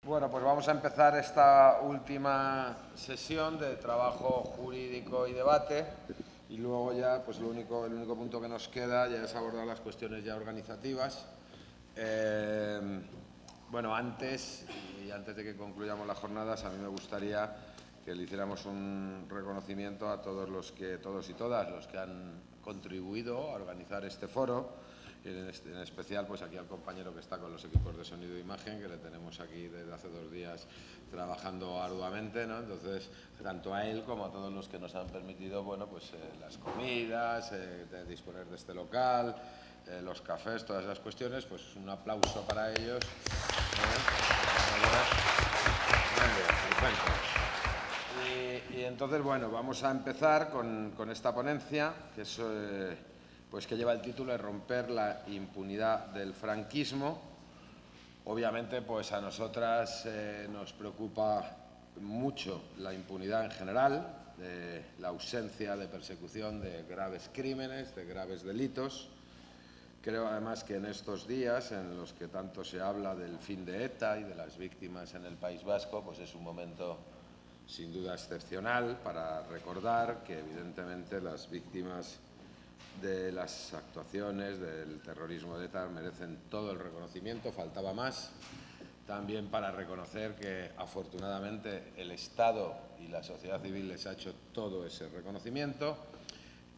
Bueno, pues vamos a empezar esta última sesión de trabajo jurídico y debate y luego ya pues el único punto que nos queda ya es abordar las cuestiones ya organizativas. Bueno, antes de que concluyamos las jornadas, a mí me gustaría que le hiciéramos un reconocimiento a todos y todas los que han contribuido a organizar este foro. En especial pues aquí al compañero que está con los equipos de sonido e imagen, que le tenemos aquí desde hace 2 días trabajando arduamente, ¿no? Entonces, tanto a él como a todos los que nos han permitido, bueno, pues las comidas, de disponer de este local, los cafés, todas esas cuestiones, pues un aplauso para ellos. Y entonces, bueno, vamos a empezar con esta ponencia, que es pues que lleva el título de Romper la impunidad del franquismo. Obviamente, pues a nosotras nos preocupa mucho la impunidad en general, la ausencia de persecución de graves crímenes, de graves delitos. Creo además que en estos días en los que tanto se habla del fin de ETA y de las víctimas en el País Vasco, pues es un momento sin duda excepcional para recordar que evidentemente las víctimas de las actuaciones del terrorismo de ETA merecen todo el reconocimiento, faltaba más. También para reconocer que afortunadamente el Estado y la sociedad civil les ha hecho todo ese reconocimiento,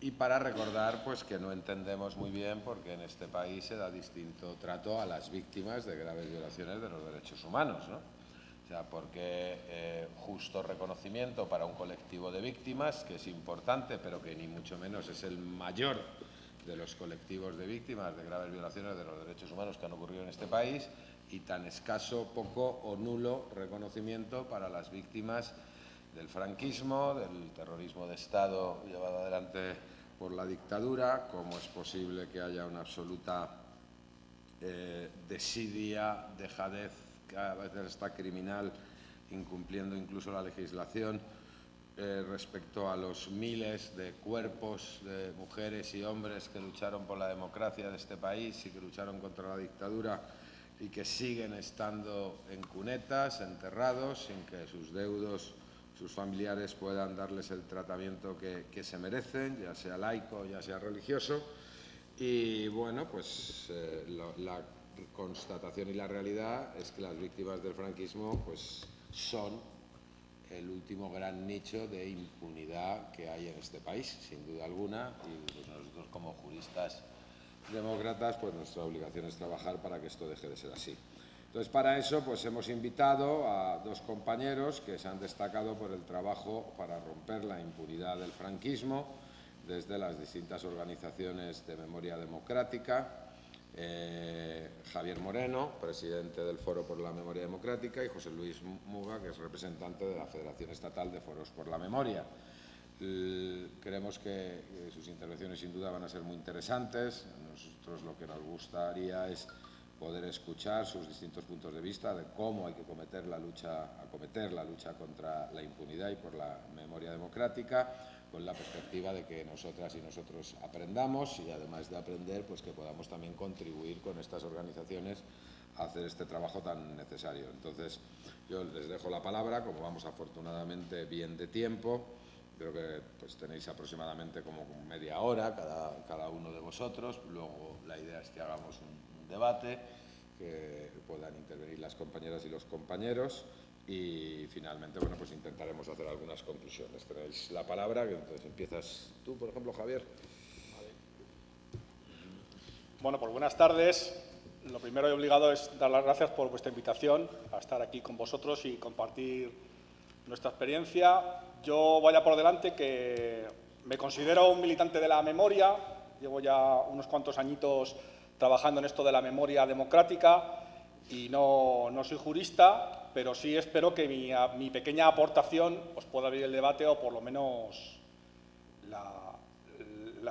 y para recordar pues que no entendemos muy bien por qué en este país se da distinto trato a las víctimas de graves violaciones de los derechos humanos, ¿no? O sea, porque justo reconocimiento para un colectivo de víctimas, que es importante, pero que ni mucho menos es el mayor de los colectivos de víctimas de graves violaciones de los derechos humanos que han ocurrido en este país, y tan escaso, poco o nulo reconocimiento para las víctimas del franquismo, del terrorismo de Estado llevado adelante por la dictadura. ¿Cómo es posible que haya una absoluta desidia, dejadez, que a veces está criminal, incumpliendo incluso la legislación, respecto a los miles de cuerpos de mujeres y hombres que lucharon por la democracia de este país y que lucharon contra la dictadura y que siguen estando en cunetas, enterrados, sin que sus deudos, sus familiares puedan darles el tratamiento que se merecen, ya sea laico, ya sea religioso? Y bueno, pues la constatación y la realidad es que las víctimas del franquismo pues son el último gran nicho de impunidad que hay en este país, sin duda alguna, y pues nosotros como juristas demócratas pues nuestra obligación es trabajar para que esto deje de ser así. Entonces, para eso pues hemos invitado a 2 compañeros que se han destacado por el trabajo para romper la impunidad del franquismo desde las distintas organizaciones de memoria democrática. Javier Moreno, presidente del Foro por la Memoria Democrática, y José Luis Muga, que es representante de la Federación Estatal de Foros por la Memoria. Creemos que sus intervenciones sin duda van a ser muy interesantes. Nosotros lo que nos gustaría es poder escuchar sus distintos puntos de vista de cómo hay que acometer la lucha contra la impunidad y por la memoria democrática, con la perspectiva de que nosotras y nosotros aprendamos y, además de aprender, pues que podamos también contribuir con estas organizaciones a hacer este trabajo tan necesario. Entonces, yo les dejo la palabra, como vamos afortunadamente bien de tiempo. Creo que pues tenéis aproximadamente como media hora cada uno de vosotros. Luego la idea es que hagamos un debate, que puedan intervenir las compañeras y los compañeros, y finalmente, bueno, pues intentaremos hacer algunas conclusiones. Tenéis la palabra, que entonces empiezas tú, por ejemplo, Javier. Vale. Bueno, pues buenas tardes. Lo primero y obligado es dar las gracias por vuestra invitación a estar aquí con vosotros y compartir nuestra experiencia. Yo vaya por delante que me considero un militante de la memoria. Llevo ya unos cuantos añitos trabajando en esto de la memoria democrática y no soy jurista, pero sí espero que mi pequeña aportación os pueda abrir el debate, o por lo menos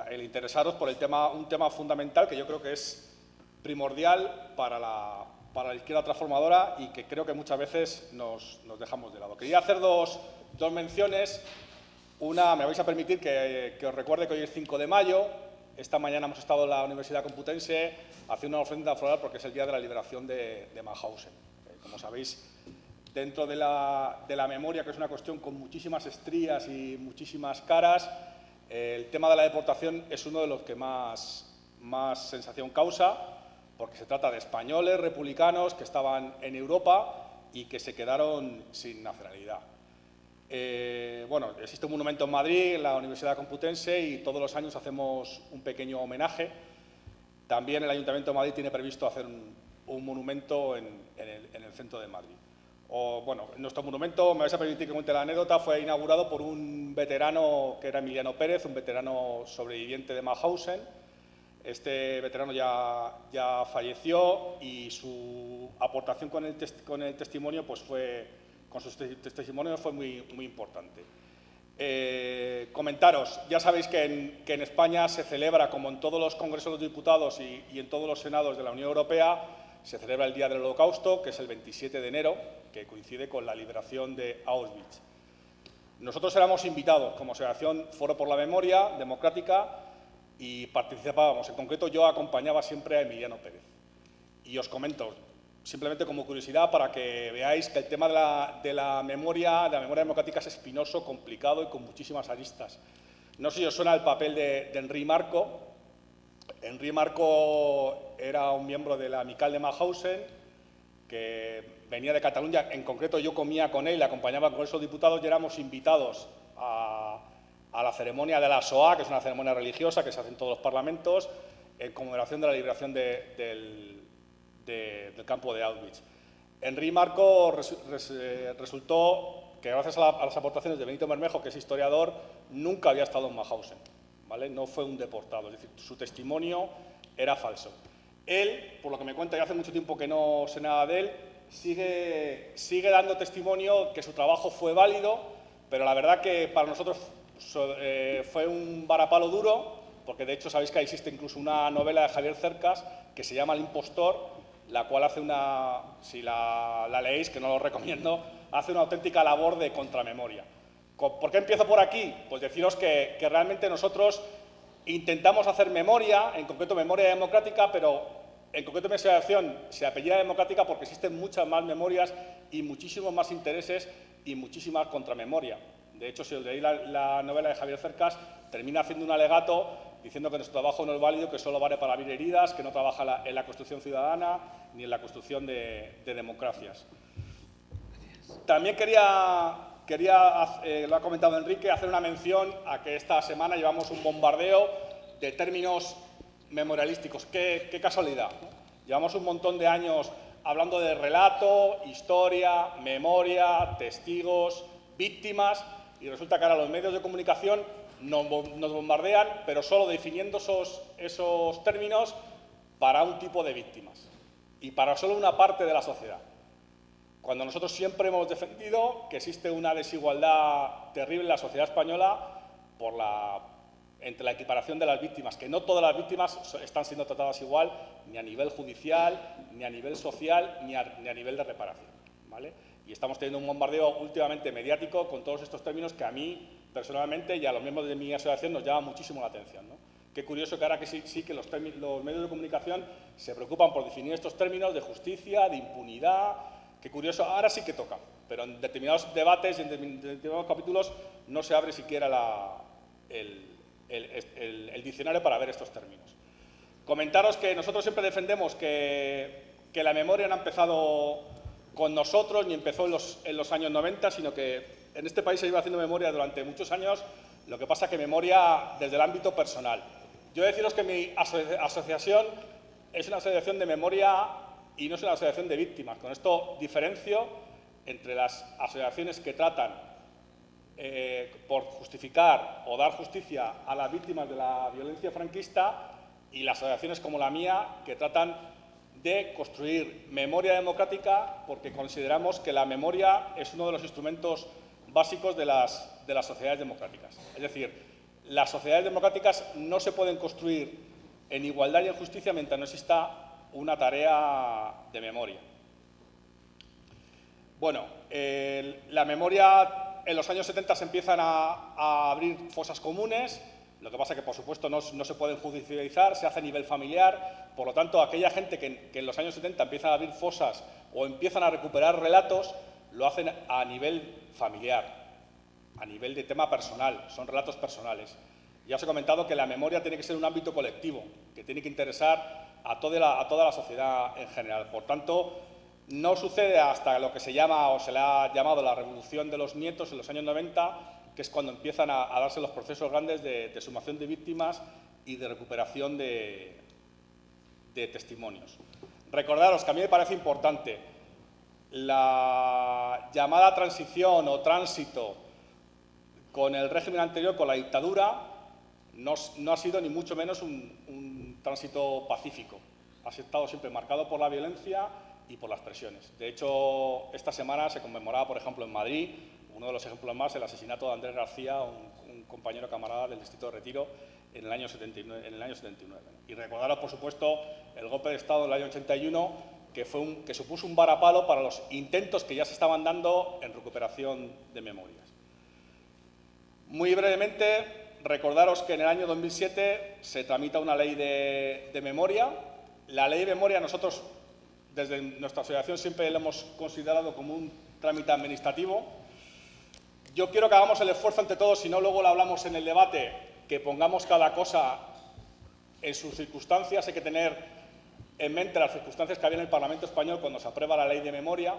el interesaros por un tema fundamental que yo creo que es primordial para la izquierda transformadora y que creo que muchas veces nos dejamos de lado. Quería hacer dos menciones. Una, me vais a permitir que os recuerde que hoy es 5 de mayo. Esta mañana hemos estado en la Universidad Complutense haciendo una ofrenda floral porque es el día de la liberación de Mauthausen. Como sabéis, dentro de la memoria, que es una cuestión con muchísimas estrías y muchísimas caras, el tema de la deportación es uno de los que más sensación causa, porque se trata de españoles republicanos que estaban en Europa y que se quedaron sin nacionalidad. Bueno, existe un monumento en Madrid, en la Universidad Complutense, y todos los años hacemos un pequeño homenaje. También el Ayuntamiento de Madrid tiene previsto hacer un monumento en el centro de Madrid. Bueno, nuestro monumento, me vais a permitir que cuente la anécdota, fue inaugurado por un veterano que era Emiliano Pérez, un veterano sobreviviente de Mauthausen. Este veterano ya falleció y su aportación con el testimonio, pues con sus testimonios fue muy importante. Comentaros, ya sabéis que en España se celebra, como en todos los congresos de los diputados y en todos los senados de la Unión Europea, se celebra el Día del Holocausto, que es el 27 de enero, que coincide con la liberación de Auschwitz. Nosotros éramos invitados como Asociación Foro por la Memoria Democrática y participábamos. En concreto, yo acompañaba siempre a Emiliano Pérez. Y os comento, simplemente como curiosidad, para que veáis que el tema de la memoria democrática es espinoso, complicado y con muchísimas aristas. No sé si os suena el papel de Henri Marco. Henri Marco era un miembro de la Amical de Mauthausen, que venía de Cataluña. En concreto, yo comía con él, le acompañaba con esos diputados y éramos invitados a la ceremonia de la Shoah, que es una ceremonia religiosa que se hace en todos los parlamentos, en conmemoración de la liberación del campo de Auschwitz. Henri Marco resultó que, gracias a las aportaciones de Benito Bermejo, que es historiador, nunca había estado en Mauthausen, ¿vale? No fue un deportado, es decir, su testimonio era falso. Él, por lo que me cuenta, y hace mucho tiempo que no sé nada de él, sigue dando testimonio que su trabajo fue válido, pero la verdad que para nosotros fue un varapalo duro, porque de hecho sabéis que existe incluso una novela de Javier Cercas que se llama El impostor, la cual hace si la leéis, que no lo recomiendo, hace una auténtica labor de contramemoria. ¿Por qué empiezo por aquí? Pues deciros que realmente nosotros intentamos hacer memoria, en concreto memoria democrática, pero en concreto mi asociación se apellida democrática porque existen muchas más memorias y muchísimos más intereses y muchísimas contramemoria. De hecho, si os leéis la novela de Javier Cercas, termina haciendo un alegato diciendo que nuestro trabajo no es válido, que solo vale para abrir heridas, que no trabaja en la construcción ciudadana ni en la construcción de democracias. También lo ha comentado Enrique, hacer una mención a que esta semana llevamos un bombardeo de términos memorialísticos. Qué casualidad, ¿no? Llevamos un montón de años hablando de relato, historia, memoria, testigos, víctimas, y resulta que ahora los medios de comunicación nos bombardean, pero solo definiendo esos términos para un tipo de víctimas y para solo una parte de la sociedad. Cuando nosotros siempre hemos defendido que existe una desigualdad terrible en la sociedad española entre la equiparación de las víctimas, que no todas las víctimas están siendo tratadas igual, ni a nivel judicial, ni a nivel social, ni a nivel de reparación, ¿vale? Y estamos teniendo un bombardeo últimamente mediático con todos estos términos que a mí, personalmente, y a los miembros de mi asociación nos llama muchísimo la atención, ¿no? Qué curioso que ahora que sí que los medios de comunicación se preocupan por definir estos términos de justicia, de impunidad. Qué curioso, ahora sí que toca, pero en determinados debates, en determinados capítulos, no se abre siquiera el diccionario para ver estos términos. Comentaros que nosotros siempre defendemos que la memoria no ha empezado con nosotros, ni empezó en los años 90, sino que en este país se iba haciendo memoria durante muchos años, lo que pasa que memoria desde el ámbito personal. Yo deciros que mi asociación es una asociación de memoria y no es una asociación de víctimas. Con esto diferencio entre las asociaciones que tratan por justificar o dar justicia a las víctimas de la violencia franquista y las asociaciones como la mía que tratan de construir memoria democrática porque consideramos que la memoria es uno de los instrumentos básicos de las sociedades democráticas. Es decir, las sociedades democráticas no se pueden construir en igualdad y en justicia mientras no exista una tarea de memoria. Bueno, la memoria en los años 70 se empiezan a abrir fosas comunes, lo que pasa que, por supuesto, no se pueden judicializar, se hace a nivel familiar, por lo tanto, aquella gente que en los años 70 empieza a abrir fosas o empiezan a recuperar relatos, lo hacen a nivel familiar, a nivel de tema personal, son relatos personales. Ya os he comentado que la memoria tiene que ser un ámbito colectivo, que tiene que interesar a toda la sociedad en general. Por tanto, no sucede hasta lo que se llama o se le ha llamado la revolución de los nietos en los años 90, que es cuando empiezan a darse los procesos grandes de sumación de víctimas y de recuperación de testimonios. Recordaros que a mí me parece importante la llamada transición o tránsito con el régimen anterior, con la dictadura, no ha sido ni mucho menos un tránsito pacífico. Ha estado siempre marcado por la violencia y por las presiones. De hecho, esta semana se conmemoraba, por ejemplo, en Madrid, uno de los ejemplos más, el asesinato de Andrés García, un compañero camarada del distrito de Retiro, en el año 79. Y recordaros, por supuesto, el golpe de Estado del año 81, que supuso un varapalo para los intentos que ya se estaban dando en recuperación de memorias. Muy brevemente, recordaros que en el año 2007 se tramita una ley de memoria. La ley de memoria nosotros, desde nuestra asociación, siempre la hemos considerado como un trámite administrativo. Yo quiero que hagamos el esfuerzo entre todos, si no luego lo hablamos en el debate, que pongamos cada cosa en sus circunstancias. Hay que tener en mente las circunstancias que había en el Parlamento español cuando se aprueba la ley de memoria,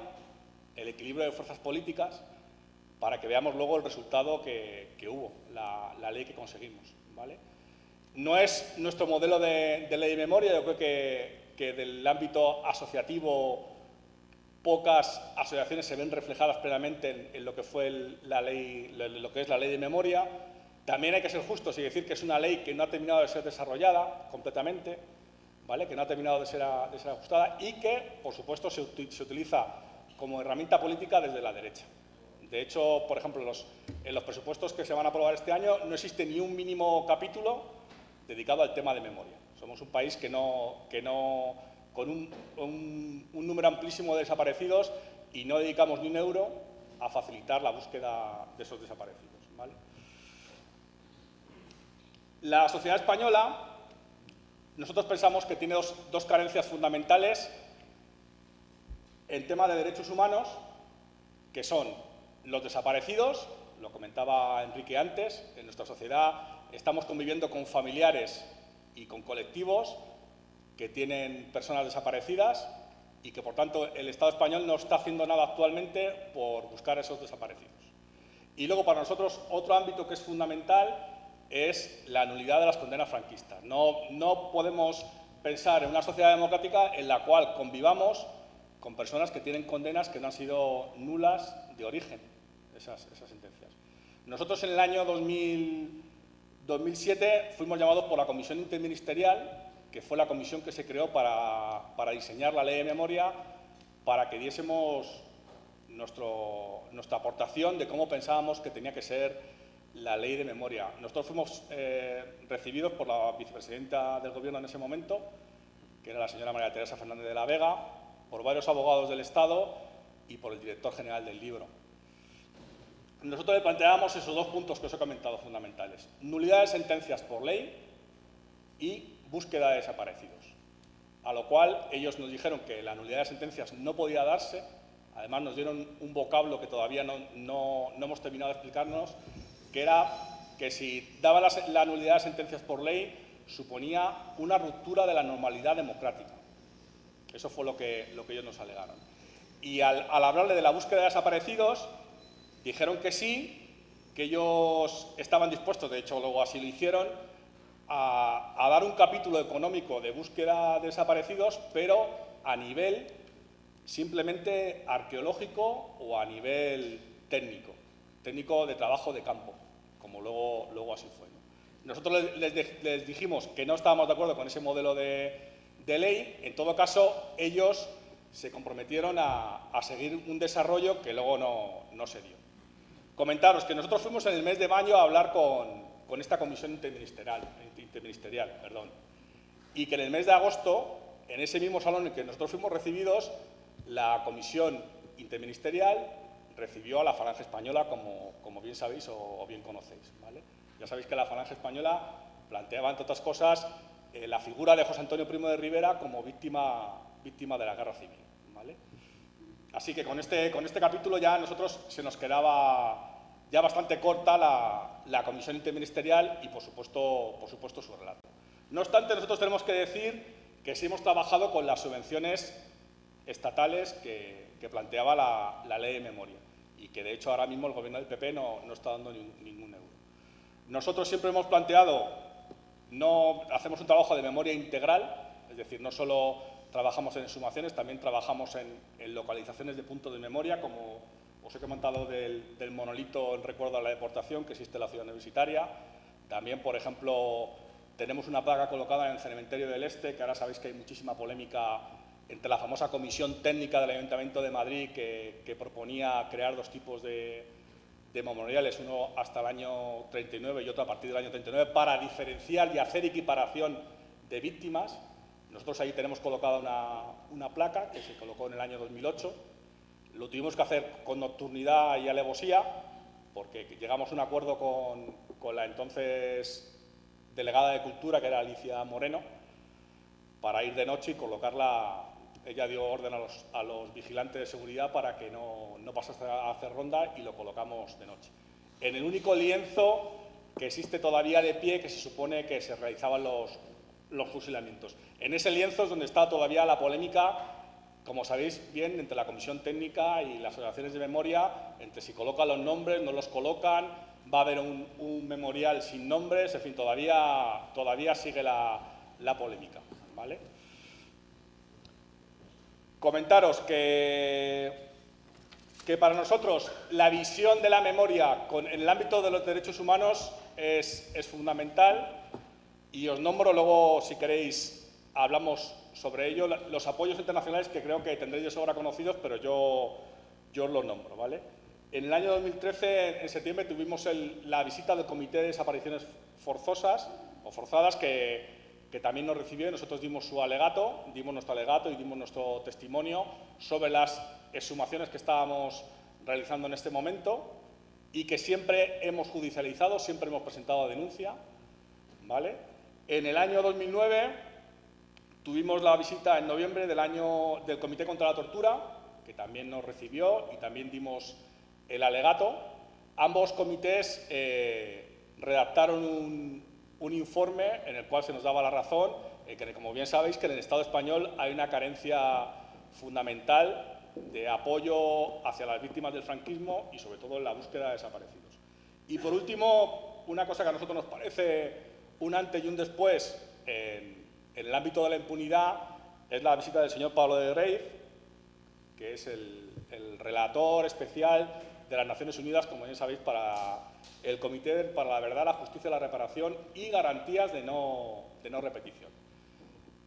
el equilibrio de fuerzas políticas, para que veamos luego el resultado que hubo, la ley que conseguimos, ¿vale? No es nuestro modelo de ley de memoria. Yo creo que del ámbito asociativo pocas asociaciones se ven reflejadas plenamente en lo que fue lo que es la ley de memoria. También hay que ser justos y decir que es una ley que no ha terminado de ser desarrollada completamente, ¿vale? Que no ha terminado de ser ajustada y que, por supuesto, se utiliza como herramienta política desde la derecha. De hecho, por ejemplo, en los presupuestos que se van a aprobar este año no existe ni un mínimo capítulo dedicado al tema de memoria. Somos un país con un número amplísimo de desaparecidos y no dedicamos ni un euro a facilitar la búsqueda de esos desaparecidos, ¿vale? La sociedad española, nosotros pensamos que tiene dos carencias fundamentales en tema de derechos humanos, que son los desaparecidos. Lo comentaba Enrique antes. En nuestra sociedad estamos conviviendo con familiares y con colectivos que tienen personas desaparecidas y que, por tanto, el Estado español no está haciendo nada actualmente por buscar a esos desaparecidos. Y luego, para nosotros, otro ámbito que es fundamental es la nulidad de las condenas franquistas. No podemos pensar en una sociedad democrática en la cual convivamos con personas que tienen condenas que no han sido nulas de origen, esas sentencias. Nosotros en el año 2007 fuimos llamados por la Comisión Interministerial, que fue la comisión que se creó para diseñar la ley de memoria, para que diésemos nuestra aportación de cómo pensábamos que tenía que ser la ley de memoria. Nosotros fuimos recibidos por la vicepresidenta del Gobierno en ese momento, que era la señora María Teresa Fernández de la Vega, por varios abogados del Estado y por el director general del libro. Nosotros le planteábamos esos dos puntos que os he comentado fundamentales: nulidad de sentencias por ley y búsqueda de desaparecidos. A lo cual ellos nos dijeron que la nulidad de sentencias no podía darse. Además, nos dieron un vocablo que todavía no hemos terminado de explicarnos, que era que si daba la nulidad de sentencias por ley suponía una ruptura de la normalidad democrática. Eso fue lo que ellos nos alegaron. Y al hablarle de la búsqueda de desaparecidos, dijeron que sí, que ellos estaban dispuestos, de hecho luego así lo hicieron, a dar un capítulo económico de búsqueda de desaparecidos, pero a nivel simplemente arqueológico o a nivel técnico de trabajo de campo, como luego así fue, ¿no? Nosotros les dijimos que no estábamos de acuerdo con ese modelo de ley. En todo caso, ellos se comprometieron a seguir un desarrollo que luego no se dio. Comentaros que nosotros fuimos en el mes de mayo a hablar con esta comisión interministerial, y que en el mes de agosto, en ese mismo salón en el que nosotros fuimos recibidos, la comisión interministerial recibió a la Falange Española, como bien sabéis o bien conocéis, ¿vale? Ya sabéis que la Falange Española planteaba, entre otras cosas, la figura de José Antonio Primo de Rivera como víctima de la Guerra Civil, ¿vale? Así que con este capítulo ya a nosotros se nos quedaba ya bastante corta la comisión interministerial y, por supuesto, su relato. No obstante, nosotros tenemos que decir que sí hemos trabajado con las subvenciones estatales que planteaba la ley de memoria y que, de hecho, ahora mismo el Gobierno del PP no está dando ningún euro. Nosotros siempre hemos planteado, hacemos un trabajo de memoria integral, es decir, no solo trabajamos en exhumaciones, también trabajamos en localizaciones de puntos de memoria, como os he comentado del monolito en recuerdo a la deportación que existe en la ciudad universitaria. También, por ejemplo, tenemos una placa colocada en el cementerio del Este, que ahora sabéis que hay muchísima polémica entre la famosa comisión técnica del Ayuntamiento de Madrid que proponía crear dos tipos de memoriales, uno hasta el año 39 y otro a partir del año 39, para diferenciar y hacer equiparación de víctimas. Nosotros ahí tenemos colocada una placa que se colocó en el año 2008. Lo tuvimos que hacer con nocturnidad y alevosía, porque llegamos a un acuerdo con la entonces delegada de Cultura, que era Alicia Moreno, para ir de noche y colocarla. Ella dio orden a los vigilantes de seguridad para que no pasase a hacer ronda y lo colocamos de noche. En el único lienzo que existe todavía de pie, que se supone que se realizaban los fusilamientos. En ese lienzo es donde está todavía la polémica, como sabéis bien, entre la comisión técnica y las asociaciones de memoria, entre si colocan los nombres, no los colocan, va a haber un memorial sin nombres, en fin, todavía sigue la polémica, ¿vale? Comentaros que para nosotros la visión de la memoria en el ámbito de los derechos humanos es fundamental, y os nombro luego, si queréis, hablamos sobre ello, los apoyos internacionales que creo que tendréis de sobra conocidos, pero yo os los nombro, ¿vale? En el año 2013, en septiembre, tuvimos la visita del Comité de Desapariciones Forzosas o Forzadas, que también nos recibió, y nosotros dimos nuestro alegato y dimos nuestro testimonio sobre las exhumaciones que estábamos realizando en este momento y que siempre hemos judicializado, siempre hemos presentado denuncia, ¿vale? En el año 2009 tuvimos la visita en noviembre del Comité contra la Tortura, que también nos recibió y también dimos el alegato. Ambos comités redactaron un informe en el cual se nos daba la razón, que, como bien sabéis, que en el Estado español hay una carencia fundamental de apoyo hacia las víctimas del franquismo y, sobre todo, en la búsqueda de desaparecidos. Y, por último, una cosa que a nosotros nos parece un antes y un después en el ámbito de la impunidad es la visita del señor Pablo de Greiff, que es el relator especial de las Naciones Unidas, como bien sabéis, para el Comité para la Verdad, la Justicia y la Reparación y garantías de no repetición.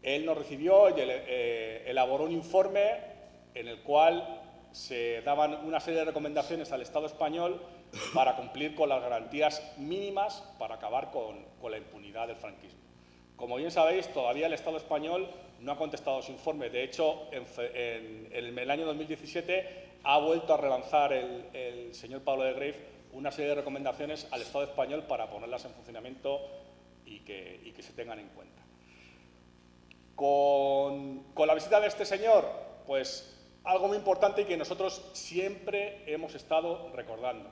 Él nos recibió y elaboró un informe en el cual se daban una serie de recomendaciones al Estado español para cumplir con las garantías mínimas para acabar con la impunidad del franquismo. Como bien sabéis, todavía el Estado español no ha contestado su informe. De hecho, en el año 2017 ha vuelto a relanzar el señor Pablo de Greiff una serie de recomendaciones al Estado español para ponerlas en funcionamiento y que se tengan en cuenta. Con la visita de este señor, pues algo muy importante y que nosotros siempre hemos estado recordando.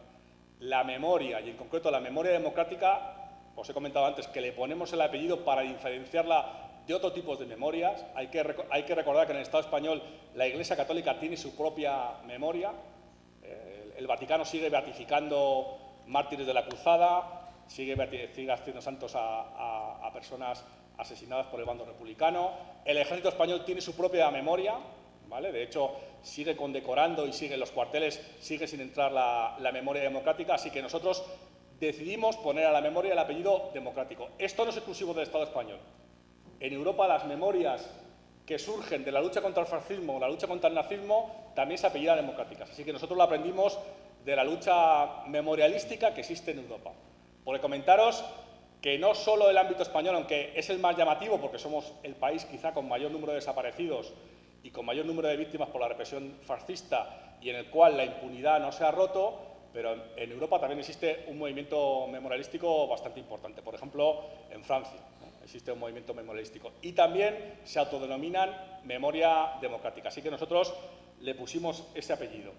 La memoria, y en concreto la memoria democrática, os he comentado antes que le ponemos el apellido para diferenciarla de otros tipos de memorias. Hay que recordar que en el Estado español la Iglesia Católica tiene su propia memoria. El Vaticano sigue beatificando mártires de la Cruzada, sigue haciendo santos a personas asesinadas por el bando republicano. El Ejército español tiene su propia memoria, ¿vale? De hecho, sigue condecorando y sigue en los cuarteles, sigue sin entrar la memoria democrática, así que nosotros decidimos poner a la memoria el apellido democrático. Esto no es exclusivo del Estado español. En Europa las memorias que surgen de la lucha contra el fascismo, la lucha contra el nazismo, también se apellidan democráticas. Así que nosotros lo aprendimos de la lucha memorialística que existe en Europa. Por comentaros que no solo el ámbito español, aunque es el más llamativo porque somos el país quizá con mayor número de desaparecidos y con mayor número de víctimas por la represión fascista y en el cual la impunidad no se ha roto, pero en Europa también existe un movimiento memorialístico bastante importante. Por ejemplo, en Francia, ¿no? Existe un movimiento memorialístico. Y también se autodenominan memoria democrática. Así que nosotros le pusimos ese apellido.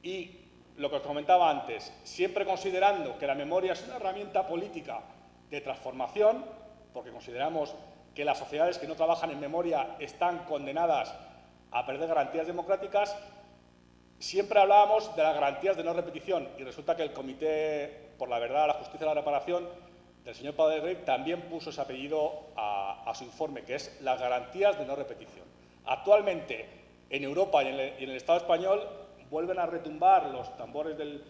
Y lo que os comentaba antes, siempre considerando que la memoria es una herramienta política de transformación, porque consideramos que las sociedades que no trabajan en memoria están condenadas a perder garantías democráticas, siempre hablábamos de las garantías de no repetición y resulta que el Comité por la Verdad, la Justicia y la Reparación del señor Palo de Grey también puso ese apellido a su informe, que es las garantías de no repetición. Actualmente, en Europa y en el Estado español vuelven a retumbar los tambores del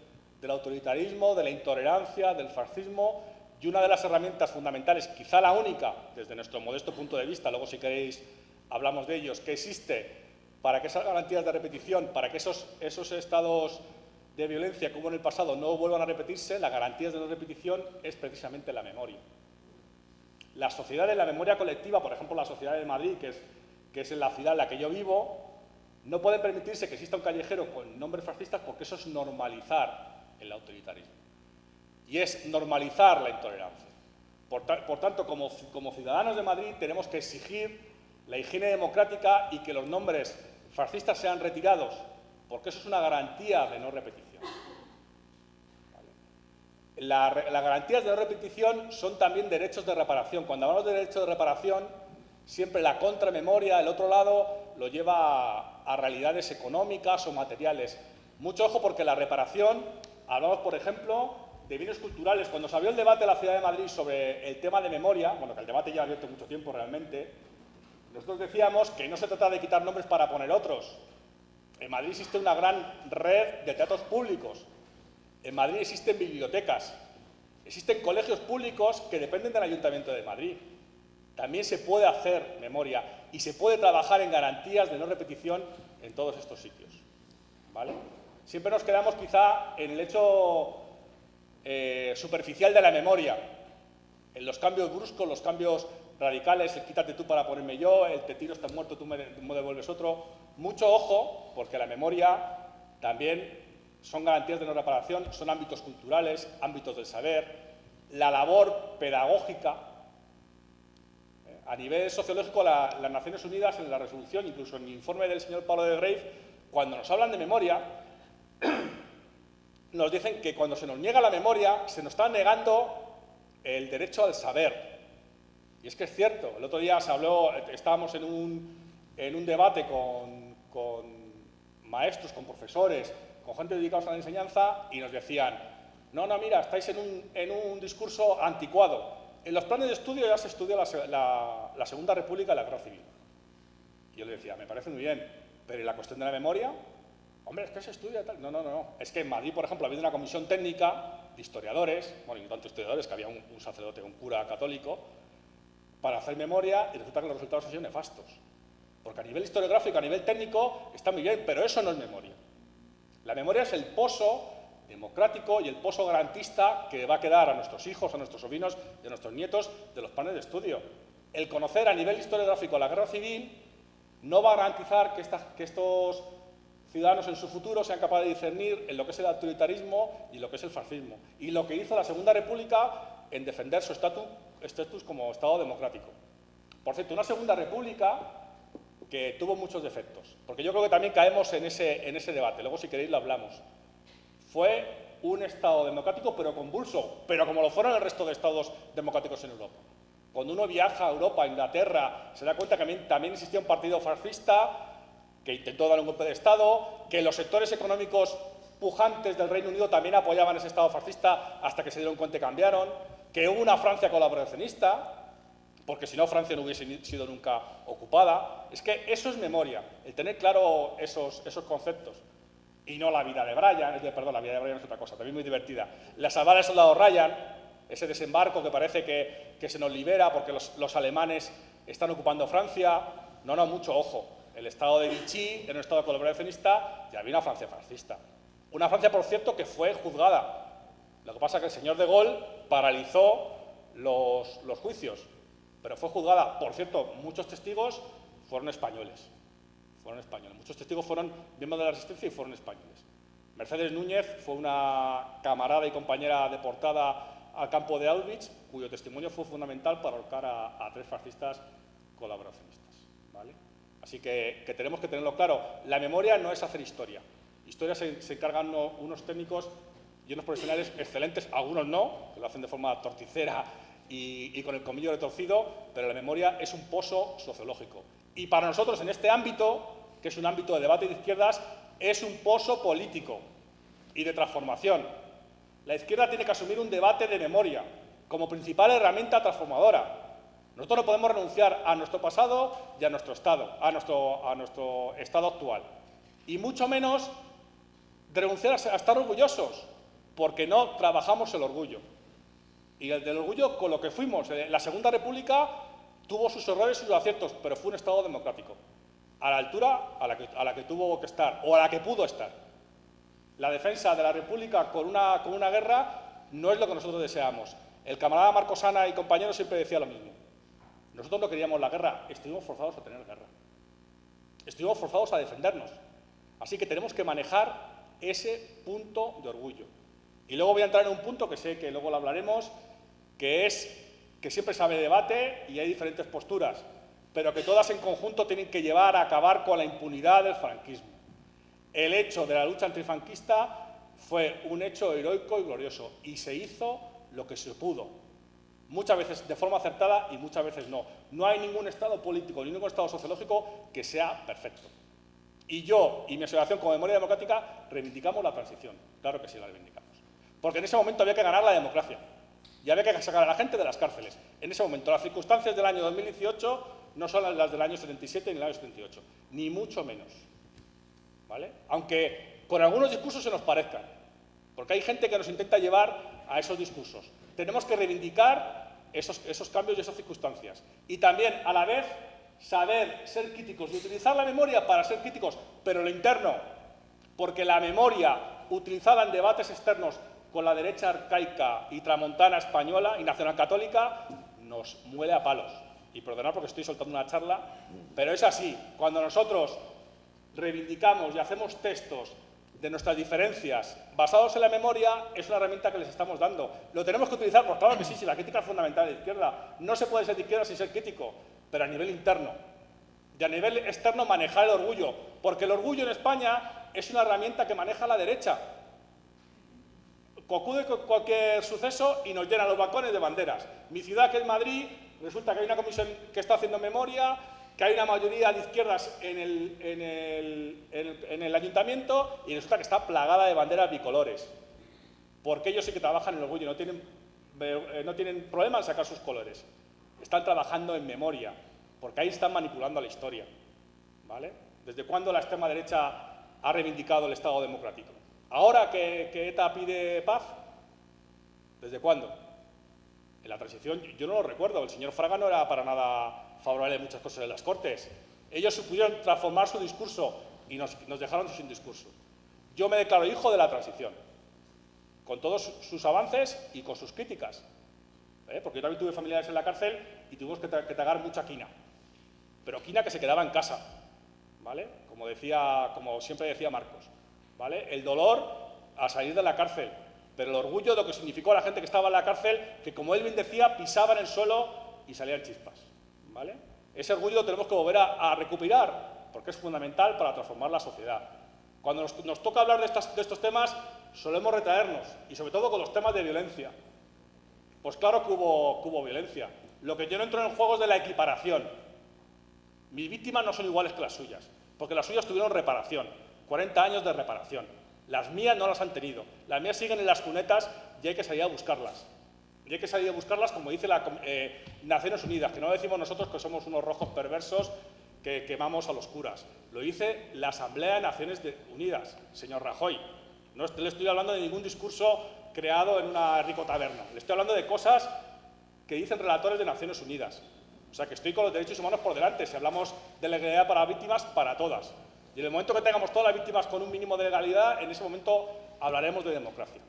autoritarismo, de la intolerancia, del fascismo, y una de las herramientas fundamentales, quizá la única, desde nuestro modesto punto de vista, luego si queréis hablamos de ellos, que existe para que esas garantías de repetición, para que esos estados de violencia como en el pasado no vuelvan a repetirse, las garantías de no repetición es precisamente la memoria. Las sociedades, la memoria colectiva, por ejemplo la Sociedad de Madrid, que es en la ciudad en la que yo vivo, no pueden permitirse que exista un callejero con nombres fascistas porque eso es normalizar el autoritarismo. Y es normalizar la intolerancia. Por tanto, como ciudadanos de Madrid tenemos que exigir la higiene democrática y que los nombres fascistas sean retirados, porque eso es una garantía de no repetición. ¿Vale? Las garantías de no repetición son también derechos de reparación. Cuando hablamos de derechos de reparación, siempre la contramemoria, el otro lado, lo lleva a realidades económicas o materiales. Mucho ojo porque la reparación, hablamos, por ejemplo, de bienes culturales. Cuando se abrió el debate en la Ciudad de Madrid sobre el tema de memoria, bueno, que el debate ya ha abierto mucho tiempo realmente, nosotros decíamos que no se trata de quitar nombres para poner otros. En Madrid existe una gran red de teatros públicos. En Madrid existen bibliotecas. Existen colegios públicos que dependen del Ayuntamiento de Madrid. También se puede hacer memoria y se puede trabajar en garantías de no repetición en todos estos sitios. ¿Vale? Siempre nos quedamos quizá en el hecho superficial de la memoria, en los cambios bruscos, los cambios radicales, el quítate tú para ponerme yo, el te tiro, estás muerto, tú me devuelves otro. Mucho ojo, porque la memoria también son garantías de no reparación, son ámbitos culturales, ámbitos del saber, la labor pedagógica. A nivel sociológico, las Naciones Unidas, en la resolución, incluso en el informe del señor Palo de Grey, cuando nos hablan de memoria, nos dicen que cuando se nos niega la memoria, se nos está negando el derecho al saber. Y es que es cierto, el otro día estábamos en un debate con maestros, con profesores, con gente dedicada a la enseñanza, y nos decían, no, mira, estáis en un discurso anticuado. En los planes de estudio ya se estudia la Segunda República y la Guerra Civil. Y yo le decía, me parece muy bien, pero ¿y la cuestión de la memoria? Hombre, es que se estudia tal. No. Es que en Madrid, por ejemplo, ha habido una comisión técnica de historiadores, bueno, y no tanto historiadores, que había un sacerdote, un cura católico, para hacer memoria, y resulta que los resultados han sido nefastos. Porque a nivel historiográfico, a nivel técnico, está muy bien, pero eso no es memoria. La memoria es el pozo democrático y el pozo garantista que va a quedar a nuestros hijos, a nuestros sobrinos y a nuestros nietos de los planes de estudio. El conocer a nivel historiográfico la Guerra Civil no va a garantizar que estos ciudadanos en su futuro sean capaces de discernir en lo que es el autoritarismo y lo que es el fascismo. Y lo que hizo la Segunda República en defender su estatus como Estado democrático. Por cierto, una Segunda República que tuvo muchos defectos, porque yo creo que también caemos en ese debate, luego si queréis lo hablamos. Fue un Estado democrático pero convulso, pero como lo fueron el resto de Estados democráticos en Europa. Cuando uno viaja a Europa, a Inglaterra, se da cuenta que también existía un partido fascista que intentó dar un golpe de Estado, que los sectores económicos pujantes del Reino Unido también apoyaban ese Estado fascista hasta que se dieron cuenta y cambiaron, que hubo una Francia colaboracionista, porque si no Francia no hubiese sido nunca ocupada. Es que eso es memoria, el tener claro esos conceptos. Y no la vida de Brian, perdón, la vida de Brian es otra cosa, también muy divertida. La salvada del soldado Ryan, ese desembarco que parece que se nos libera porque los alemanes están ocupando Francia. No, mucho ojo. El estado de Vichy era un estado colaboracionista y había una Francia fascista. Una Francia, por cierto, que fue juzgada. Lo que pasa es que el señor de Gaulle paralizó los juicios, pero fue juzgada. Por cierto, muchos testigos fueron españoles. Muchos testigos fueron miembros de la Resistencia y fueron españoles. Mercedes Núñez fue una camarada y compañera deportada al campo de Auschwitz, cuyo testimonio fue fundamental para ahorcar a 3 fascistas colaboracionistas. ¿Vale? Así que tenemos que tenerlo claro. La memoria no es hacer historia. Historia se encargan unos técnicos y unos profesionales excelentes, algunos no, que lo hacen de forma torticera y con el colmillo retorcido, pero la memoria es un pozo sociológico. Y para nosotros, en este ámbito, que es un ámbito de debate de izquierdas, es un pozo político y de transformación. La izquierda tiene que asumir un debate de memoria como principal herramienta transformadora. Nosotros no podemos renunciar a nuestro pasado y a nuestro estado, a nuestro estado actual. Y mucho menos renunciar a estar orgullosos, porque no trabajamos el orgullo. Y el del orgullo con lo que fuimos. La Segunda República tuvo sus errores y sus aciertos, pero fue un Estado democrático, a la altura a la que tuvo que estar, o a la que pudo estar. La defensa de la República con una guerra no es lo que nosotros deseamos. El camarada Marcos Ana y compañeros siempre decía lo mismo. Nosotros no queríamos la guerra, estuvimos forzados a tener guerra. Estuvimos forzados a defendernos. Así que tenemos que manejar ese punto de orgullo. Y luego voy a entrar en un punto que sé que luego lo hablaremos, que es que siempre se abre debate y hay diferentes posturas, pero que todas en conjunto tienen que llevar a acabar con la impunidad del franquismo. El hecho de la lucha antifranquista fue un hecho heroico y glorioso, y se hizo lo que se pudo. Muchas veces de forma acertada y muchas veces no. No hay ningún estado político, ni ningún estado sociológico que sea perfecto. Y yo y mi asociación como Memoria Democrática reivindicamos la transición. Claro que sí la reivindicamos. Porque en ese momento había que ganar la democracia y había que sacar a la gente de las cárceles. En ese momento las circunstancias del año 2018 no son las del año 77 ni del año 78, ni mucho menos. ¿Vale? Aunque con algunos discursos se nos parezcan, porque hay gente que nos intenta llevar a esos discursos. Tenemos que reivindicar esos cambios y esas circunstancias. Y también, a la vez, saber ser críticos y utilizar la memoria para ser críticos, pero lo interno, porque la memoria utilizada en debates externos con la derecha arcaica y tramontana española y nacionalcatólica nos muele a palos. Y perdonad porque estoy soltando una charla, pero es así. Cuando nosotros reivindicamos y hacemos textos de nuestras diferencias basados en la memoria, es una herramienta que les estamos dando. ¿Lo tenemos que utilizar? Pues claro que sí, la crítica es fundamental de izquierda. No se puede ser de izquierda sin ser crítico, pero a nivel interno. Y a nivel externo manejar el orgullo, porque el orgullo en España es una herramienta que maneja la derecha. Acude cualquier suceso y nos llenan los balcones de banderas. Mi ciudad, que es Madrid, resulta que hay una comisión que está haciendo memoria, que hay una mayoría de izquierdas en el ayuntamiento y resulta que está plagada de banderas bicolores. Porque ellos sí que trabajan en el orgullo, no tienen problema en sacar sus colores. Están trabajando en memoria, porque ahí están manipulando la historia. ¿Vale? ¿Desde cuándo la extrema derecha ha reivindicado el Estado democrático? ¿Ahora que ETA pide paz? ¿Desde cuándo? En la transición yo no lo recuerdo, el señor Fraga no era para nada favorable a muchas cosas en las Cortes. Ellos pudieron transformar su discurso y nos dejaron sin discurso. Yo me declaro hijo de la transición, con todos sus avances y con sus críticas. Porque yo también tuve familiares en la cárcel y tuvimos que tragar mucha quina. Pero quina que se quedaba en casa, ¿vale? Como siempre decía Marcos, ¿vale? El dolor al salir de la cárcel, pero el orgullo de lo que significó a la gente que estaba en la cárcel, que como él bien decía, pisaban el suelo y salían chispas. ¿Vale? Ese orgullo lo tenemos que volver a recuperar, porque es fundamental para transformar la sociedad. Cuando nos toca hablar de estos temas, solemos retraernos, y sobre todo con los temas de violencia. Pues claro que hubo violencia. Lo que yo no entro en el juego es de la equiparación. Mis víctimas no son iguales que las suyas, porque las suyas tuvieron reparación, 40 años de reparación. Las mías no las han tenido. Las mías siguen en las cunetas y hay que salir a buscarlas. Y hay que salir a buscarlas, como dice Naciones Unidas, que no decimos nosotros que somos unos rojos perversos que quemamos a los curas. Lo dice la Asamblea de Naciones Unidas, señor Rajoy. No le estoy hablando de ningún discurso creado en una rico taberna. Le estoy hablando de cosas que dicen relatores de Naciones Unidas. O sea, que estoy con los derechos humanos por delante. Si hablamos de legalidad para víctimas, para todas. Y en el momento que tengamos todas las víctimas con un mínimo de legalidad, en ese momento hablaremos de democracia.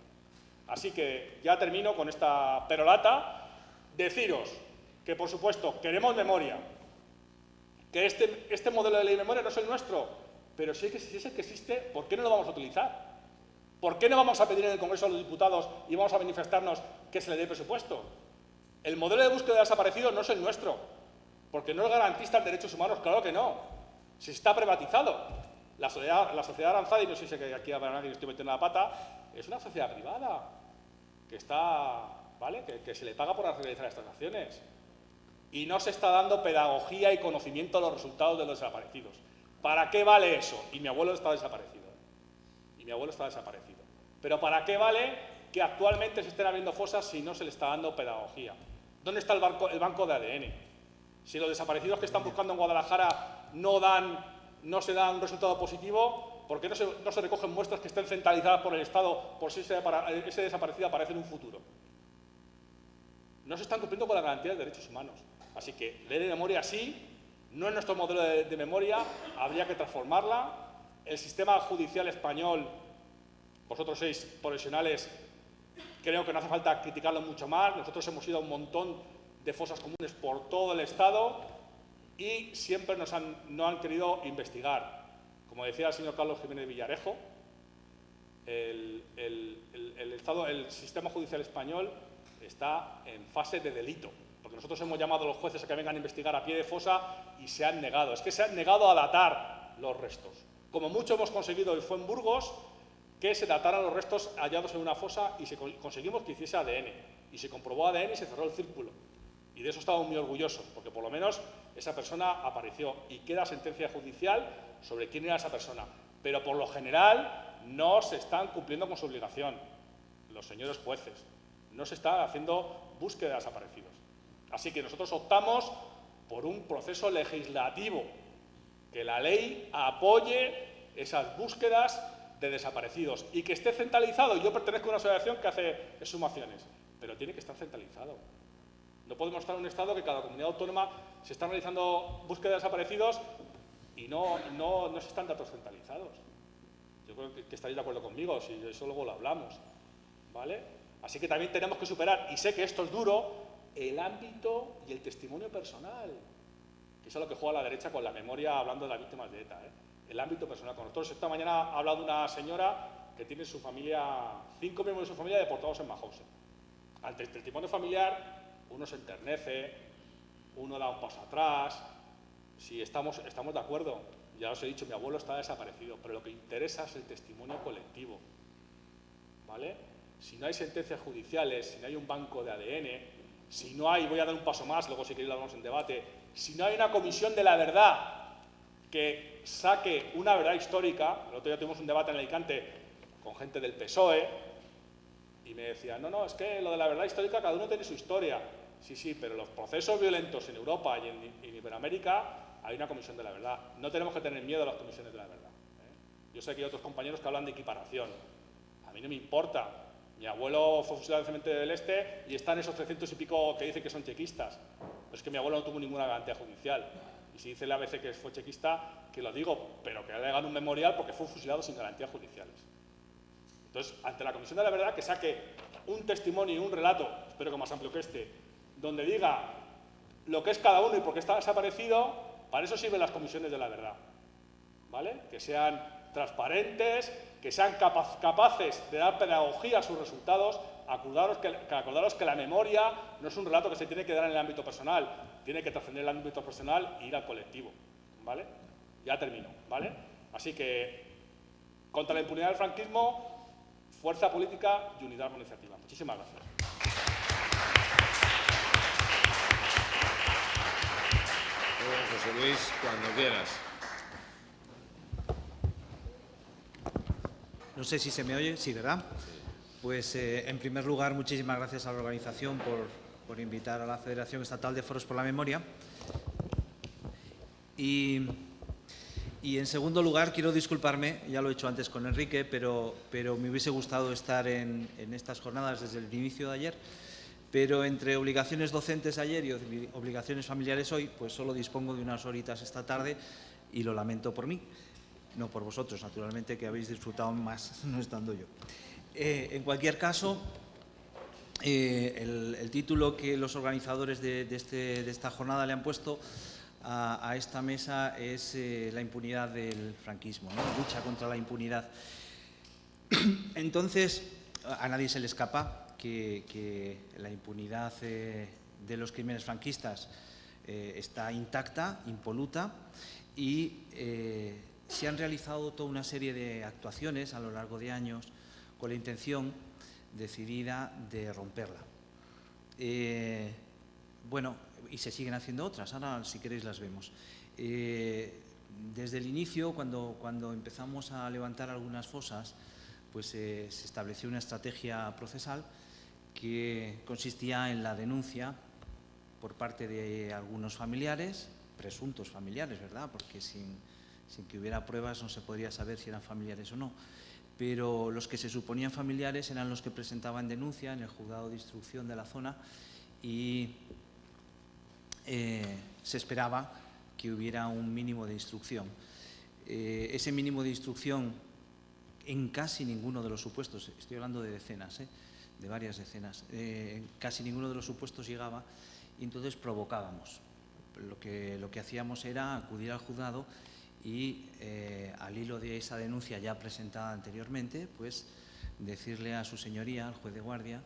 Así que ya termino con esta perolata. Deciros que, por supuesto, queremos memoria, que este modelo de ley de memoria no es el nuestro, pero si es el que existe, ¿por qué no lo vamos a utilizar? ¿Por qué no vamos a pedir en el Congreso a los diputados y vamos a manifestarnos que se le dé presupuesto? El modelo de búsqueda de desaparecidos no es el nuestro, porque no es garantista en derechos humanos, claro que no. Se está privatizado. La sociedad Aranzadi, y no sé si aquí habrá nadie que estoy metiendo la pata, es una sociedad privada que está, ¿vale? Que se le paga por realizar estas acciones. Y no se está dando pedagogía y conocimiento de los resultados de los desaparecidos. ¿Para qué vale eso? Y mi abuelo está desaparecido. Pero ¿para qué vale que actualmente se estén abriendo fosas si no se le está dando pedagogía? ¿Dónde está el banco de ADN? Si los desaparecidos que están buscando en Guadalajara no se da un resultado positivo, ¿por qué no se recogen muestras que estén centralizadas por el Estado por si ese desaparecido aparece en un futuro? No se están cumpliendo con la garantía de derechos humanos. Así que ley de memoria sí, no es nuestro modelo de memoria, habría que transformarla. El sistema judicial español, vosotros sois profesionales, creo que no hace falta criticarlo mucho más. Nosotros hemos ido a un montón de fosas comunes por todo el Estado y siempre no han querido investigar. Como decía el señor Carlos Jiménez Villarejo, el sistema judicial español está en fase de delito, porque nosotros hemos llamado a los jueces a que vengan a investigar a pie de fosa y se han negado. Es que se han negado a datar los restos. Como mucho hemos conseguido, y fue en Burgos, que se dataran los restos hallados en una fosa y conseguimos que hiciese ADN. Y se comprobó ADN y se cerró el círculo. Y de eso estamos muy orgullosos, porque por lo menos esa persona apareció y queda sentencia judicial sobre quién era esa persona. Pero por lo general no se están cumpliendo con su obligación los señores jueces. No se está haciendo búsqueda de desaparecidos. Así que nosotros optamos por un proceso legislativo, que la ley apoye esas búsquedas de desaparecidos y que esté centralizado. Yo pertenezco a una asociación que hace exhumaciones, pero tiene que estar centralizado. No podemos estar en un estado que cada comunidad autónoma se están realizando búsquedas de desaparecidos y no se están datos centralizados. Yo creo que estaréis de acuerdo conmigo, si eso luego lo hablamos, ¿vale? Así que también tenemos que superar, y sé que esto es duro, el ámbito y el testimonio personal, que eso es lo que juega la derecha con la memoria hablando de las víctimas de ETA, ¿eh? El ámbito personal. Con nosotros esta mañana ha hablado una señora que tiene 5 miembros de su familia deportados en Mauthausen. Ante el testimonio familiar, uno se enternece, uno da un paso atrás. Sí, estamos de acuerdo. Ya os he dicho, mi abuelo está desaparecido, pero lo que interesa es el testimonio colectivo, ¿vale? Si no hay sentencias judiciales, si no hay un banco de ADN, si no hay, voy a dar un paso más, luego si queréis lo hablamos en debate, si no hay una comisión de la verdad que saque una verdad histórica. El otro día tuvimos un debate en Alicante con gente del PSOE y me decían, no, es que lo de la verdad histórica cada uno tiene su historia. Sí, pero los procesos violentos en Europa y en Iberoamérica hay una comisión de la verdad. No tenemos que tener miedo a las comisiones de la verdad, ¿eh? Yo sé que hay otros compañeros que hablan de equiparación. A mí no me importa. Mi abuelo fue fusilado en el cementerio del Este y están esos 300 y pico que dicen que son chequistas. Pero es que mi abuelo no tuvo ninguna garantía judicial. Y si dice el ABC que fue chequista, que lo digo, pero que le hagan un memorial porque fue fusilado sin garantías judiciales. Entonces, ante la Comisión de la Verdad, que saque un testimonio y un relato, espero que más amplio que este, donde diga lo que es cada uno y por qué está desaparecido. Para eso sirven las comisiones de la verdad, ¿vale? Que sean transparentes, que sean capaces de dar pedagogía a sus resultados. Acordaros que la memoria no es un relato que se tiene que dar en el ámbito personal, tiene que trascender el ámbito personal e ir al colectivo, ¿vale? Ya termino, ¿vale? Así que, contra la impunidad del franquismo, fuerza política y unidad organizativa. Muchísimas gracias. José Luis, cuando quieras. No sé si se me oye, sí, ¿verdad? Pues, en primer lugar, muchísimas gracias a la organización por invitar a la Federación Estatal de Foros por la Memoria. Y en segundo lugar, quiero disculparme, ya lo he hecho antes con Enrique, pero me hubiese gustado estar en estas jornadas desde el inicio de ayer, pero entre obligaciones docentes ayer y obligaciones familiares hoy, pues solo dispongo de unas horitas esta tarde y lo lamento por mí, no por vosotros, naturalmente, que habéis disfrutado más no estando yo. En cualquier caso, el título que los organizadores de esta jornada le han puesto a esta mesa es la impunidad del franquismo, ¿no? Lucha contra la impunidad. Entonces, a nadie se le escapa que la impunidad de los crímenes franquistas está intacta, impoluta, y se han realizado toda una serie de actuaciones a lo largo de años con la intención decidida de romperla. Bueno, y se siguen haciendo otras, ahora si queréis las vemos. Desde el inicio, cuando empezamos a levantar algunas fosas, pues se estableció una estrategia procesal que consistía en la denuncia por parte de algunos familiares, presuntos familiares, ¿verdad? Porque sin que hubiera pruebas no se podría saber si eran familiares o no. Pero los que se suponían familiares eran los que presentaban denuncia en el juzgado de instrucción de la zona y se esperaba que hubiera un mínimo de instrucción. Ese mínimo de instrucción en casi ninguno de los supuestos, estoy hablando de decenas, de varias decenas, en casi ninguno de los supuestos llegaba y entonces provocábamos. Lo que hacíamos era acudir al juzgado y al hilo de esa denuncia ya presentada anteriormente, pues decirle a su señoría, al juez de guardia,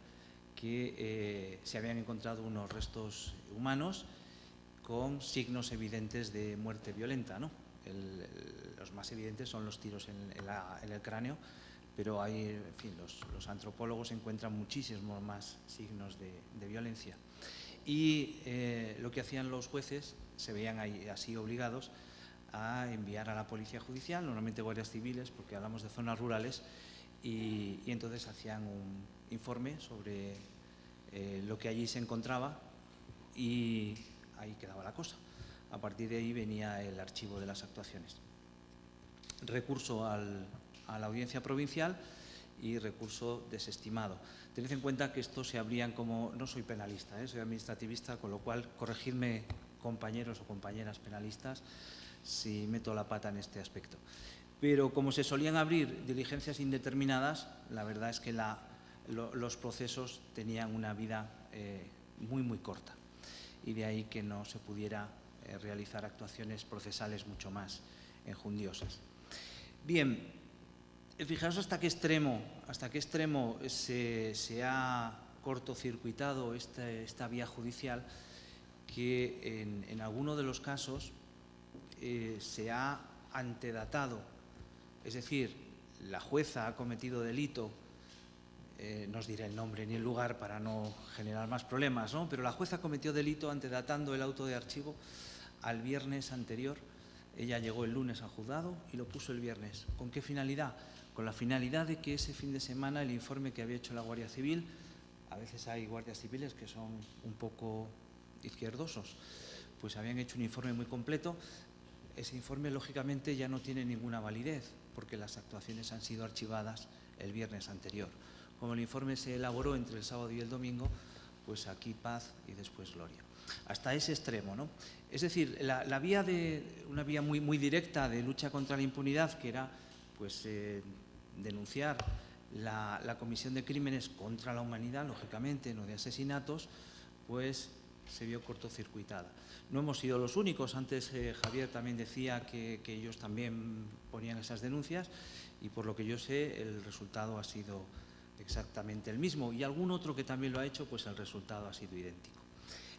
que se habían encontrado unos restos humanos con signos evidentes de muerte violenta, ¿no? Los más evidentes son los tiros en el cráneo, pero hay, en fin, los antropólogos encuentran muchísimos más signos de violencia. Y lo que hacían los jueces, se veían ahí así obligados a enviar a la policía judicial, normalmente guardias civiles, porque hablamos de zonas rurales, y entonces hacían un informe sobre lo que allí se encontraba y ahí quedaba la cosa. A partir de ahí venía el archivo de las actuaciones. Recurso a la audiencia provincial y recurso desestimado. Tened en cuenta que estos se abrían como… No soy penalista, soy administrativista, con lo cual corregidme, compañeros o compañeras penalistas, si meto la pata en este aspecto. Pero como se solían abrir diligencias indeterminadas, la verdad es que los procesos tenían una vida muy, muy corta. Y de ahí que no se pudiera realizar actuaciones procesales mucho más enjundiosas. Bien, fijaos hasta qué extremo se ha cortocircuitado esta vía judicial, que en alguno de los casos se ha antedatado, es decir, la jueza ha cometido delito, no os diré el nombre ni el lugar para no generar más problemas, ¿no? Pero la jueza cometió delito antedatando el auto de archivo al viernes anterior. Ella llegó el lunes al juzgado y lo puso el viernes. ¿Con qué finalidad? Con la finalidad de que ese fin de semana el informe que había hecho la Guardia Civil, a veces hay guardias civiles que son un poco izquierdosos, pues habían hecho un informe muy completo. Ese informe, lógicamente, ya no tiene ninguna validez porque las actuaciones han sido archivadas el viernes anterior. Como el informe se elaboró entre el sábado y el domingo, pues aquí paz y después gloria. Hasta ese extremo, ¿no? Es decir, una vía muy, muy directa de lucha contra la impunidad, que era pues, denunciar la comisión de crímenes contra la humanidad, lógicamente, no de asesinatos, pues se vio cortocircuitada. No hemos sido los únicos. Antes Javier también decía que ellos también ponían esas denuncias y por lo que yo sé el resultado ha sido exactamente el mismo, y algún otro que también lo ha hecho, pues el resultado ha sido idéntico.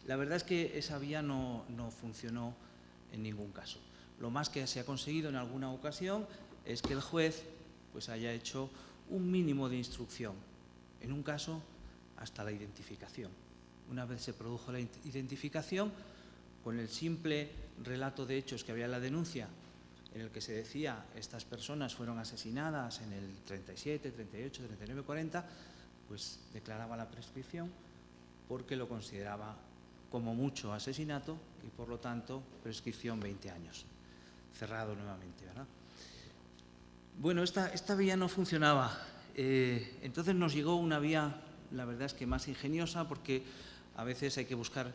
La verdad es que esa vía no funcionó en ningún caso. Lo más que se ha conseguido en alguna ocasión es que el juez pues haya hecho un mínimo de instrucción, en un caso hasta la identificación. Una vez se produjo la identificación, con el simple relato de hechos que había en la denuncia, en el que se decía estas personas fueron asesinadas en el 37, 38, 39, 40, pues declaraba la prescripción porque lo consideraba como mucho asesinato y por lo tanto prescripción 20 años. Cerrado nuevamente, ¿verdad? Bueno, esta vía no funcionaba. Entonces nos llegó una vía, la verdad es que más ingeniosa, porque a veces hay que buscar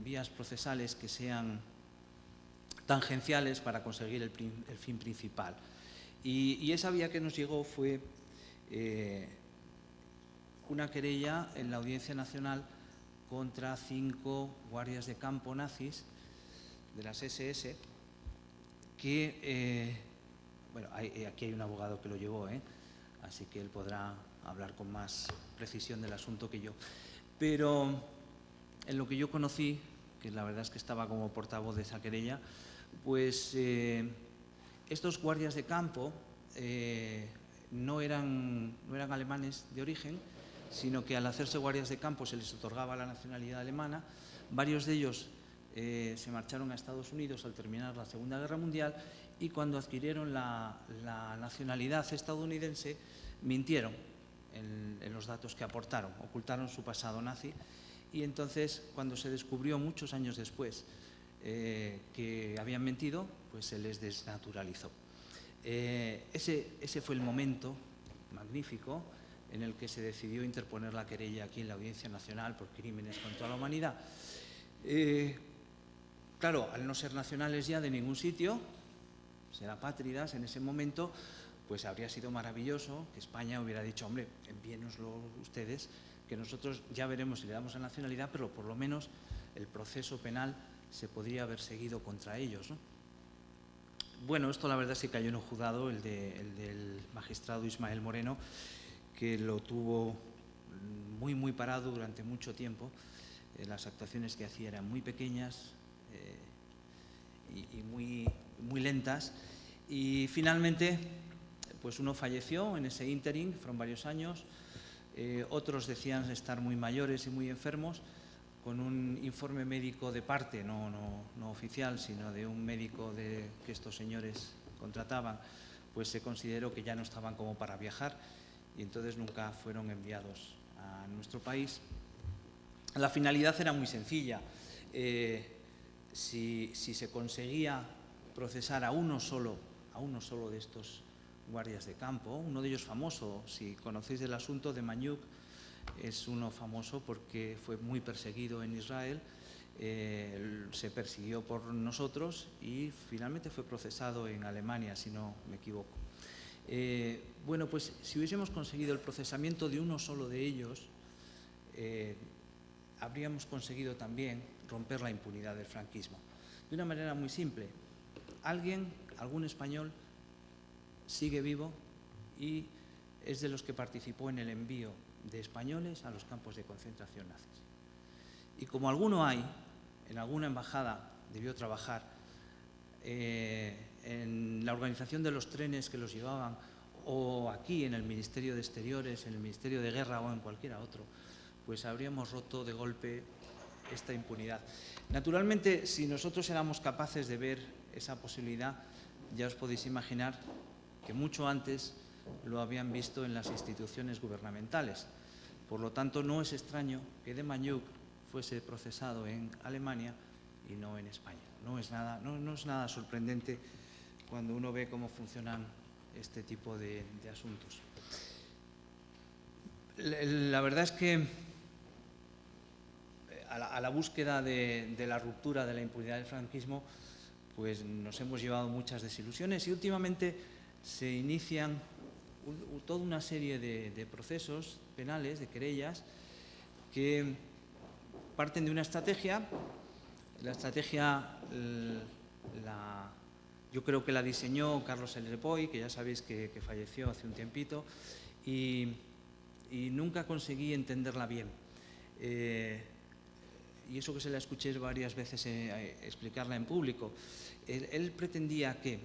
vías procesales que sean tangenciales para conseguir el fin principal. Y esa vía que nos llegó fue una querella en la Audiencia Nacional contra 5 guardias de campo nazis de las SS que, bueno, aquí hay un abogado que lo llevó, así que él podrá hablar con más precisión del asunto que yo. Pero en lo que yo conocí que la verdad es que estaba como portavoz de esa querella, pues estos guardias de campo no eran alemanes de origen, sino que al hacerse guardias de campo se les otorgaba la nacionalidad alemana. Varios de ellos se marcharon a Estados Unidos al terminar la Segunda Guerra Mundial, y cuando adquirieron la nacionalidad estadounidense mintieron en los datos que aportaron, ocultaron su pasado nazi, y entonces cuando se descubrió muchos años después que habían mentido, pues se les desnaturalizó. Ese fue el momento magnífico en el que se decidió interponer la querella aquí en la Audiencia Nacional por crímenes contra la humanidad. Claro, al no ser nacionales ya de ningún sitio, ser apátridas en ese momento, pues habría sido maravilloso que España hubiera dicho, hombre, envíenoslo ustedes, que nosotros ya veremos si le damos la nacionalidad, pero por lo menos el proceso penal se podría haber seguido contra ellos, ¿no? Bueno, esto la verdad es que cayó en un juzgado, el del magistrado Ismael Moreno, que lo tuvo muy parado durante mucho tiempo. Las actuaciones que hacía eran muy pequeñas y muy lentas, y finalmente pues uno falleció en ese ínterin, fueron varios años, otros decían estar muy mayores y muy enfermos. Con un informe médico de parte, no oficial, sino de un médico que estos señores contrataban, pues se consideró que ya no estaban como para viajar, y entonces nunca fueron enviados a nuestro país. La finalidad era muy sencilla. Si se conseguía procesar a uno solo de estos guardias de campo, uno de ellos famoso, si conocéis el asunto de Manyuk, es uno famoso porque fue muy perseguido en Israel, se persiguió por nosotros y finalmente fue procesado en Alemania, si no me equivoco. Bueno, pues si hubiésemos conseguido el procesamiento de uno solo de ellos, habríamos conseguido también romper la impunidad del franquismo. De una manera muy simple, algún español sigue vivo y es de los que participó en el envío de españoles a los campos de concentración nazis. Y como alguno hay, en alguna embajada debió trabajar, en la organización de los trenes que los llevaban, o aquí en el Ministerio de Exteriores, en el Ministerio de Guerra o en cualquiera otro, pues habríamos roto de golpe esta impunidad. Naturalmente, si nosotros éramos capaces de ver esa posibilidad, ya os podéis imaginar que mucho antes lo habían visto en las instituciones gubernamentales. Por lo tanto, no es extraño que de Manyuk fuese procesado en Alemania y no en España. No es nada sorprendente cuando uno ve cómo funcionan este tipo de asuntos. La verdad es que a la búsqueda de la ruptura de la impunidad del franquismo, pues nos hemos llevado muchas desilusiones, y últimamente se inician toda una serie de procesos penales, de querellas, que parten de una estrategia. La estrategia yo creo que la diseñó Carlos El Repoy, que ya sabéis que falleció hace un tiempito, y nunca conseguí entenderla bien. Y eso que se la escuché varias veces explicarla en público. Él pretendía que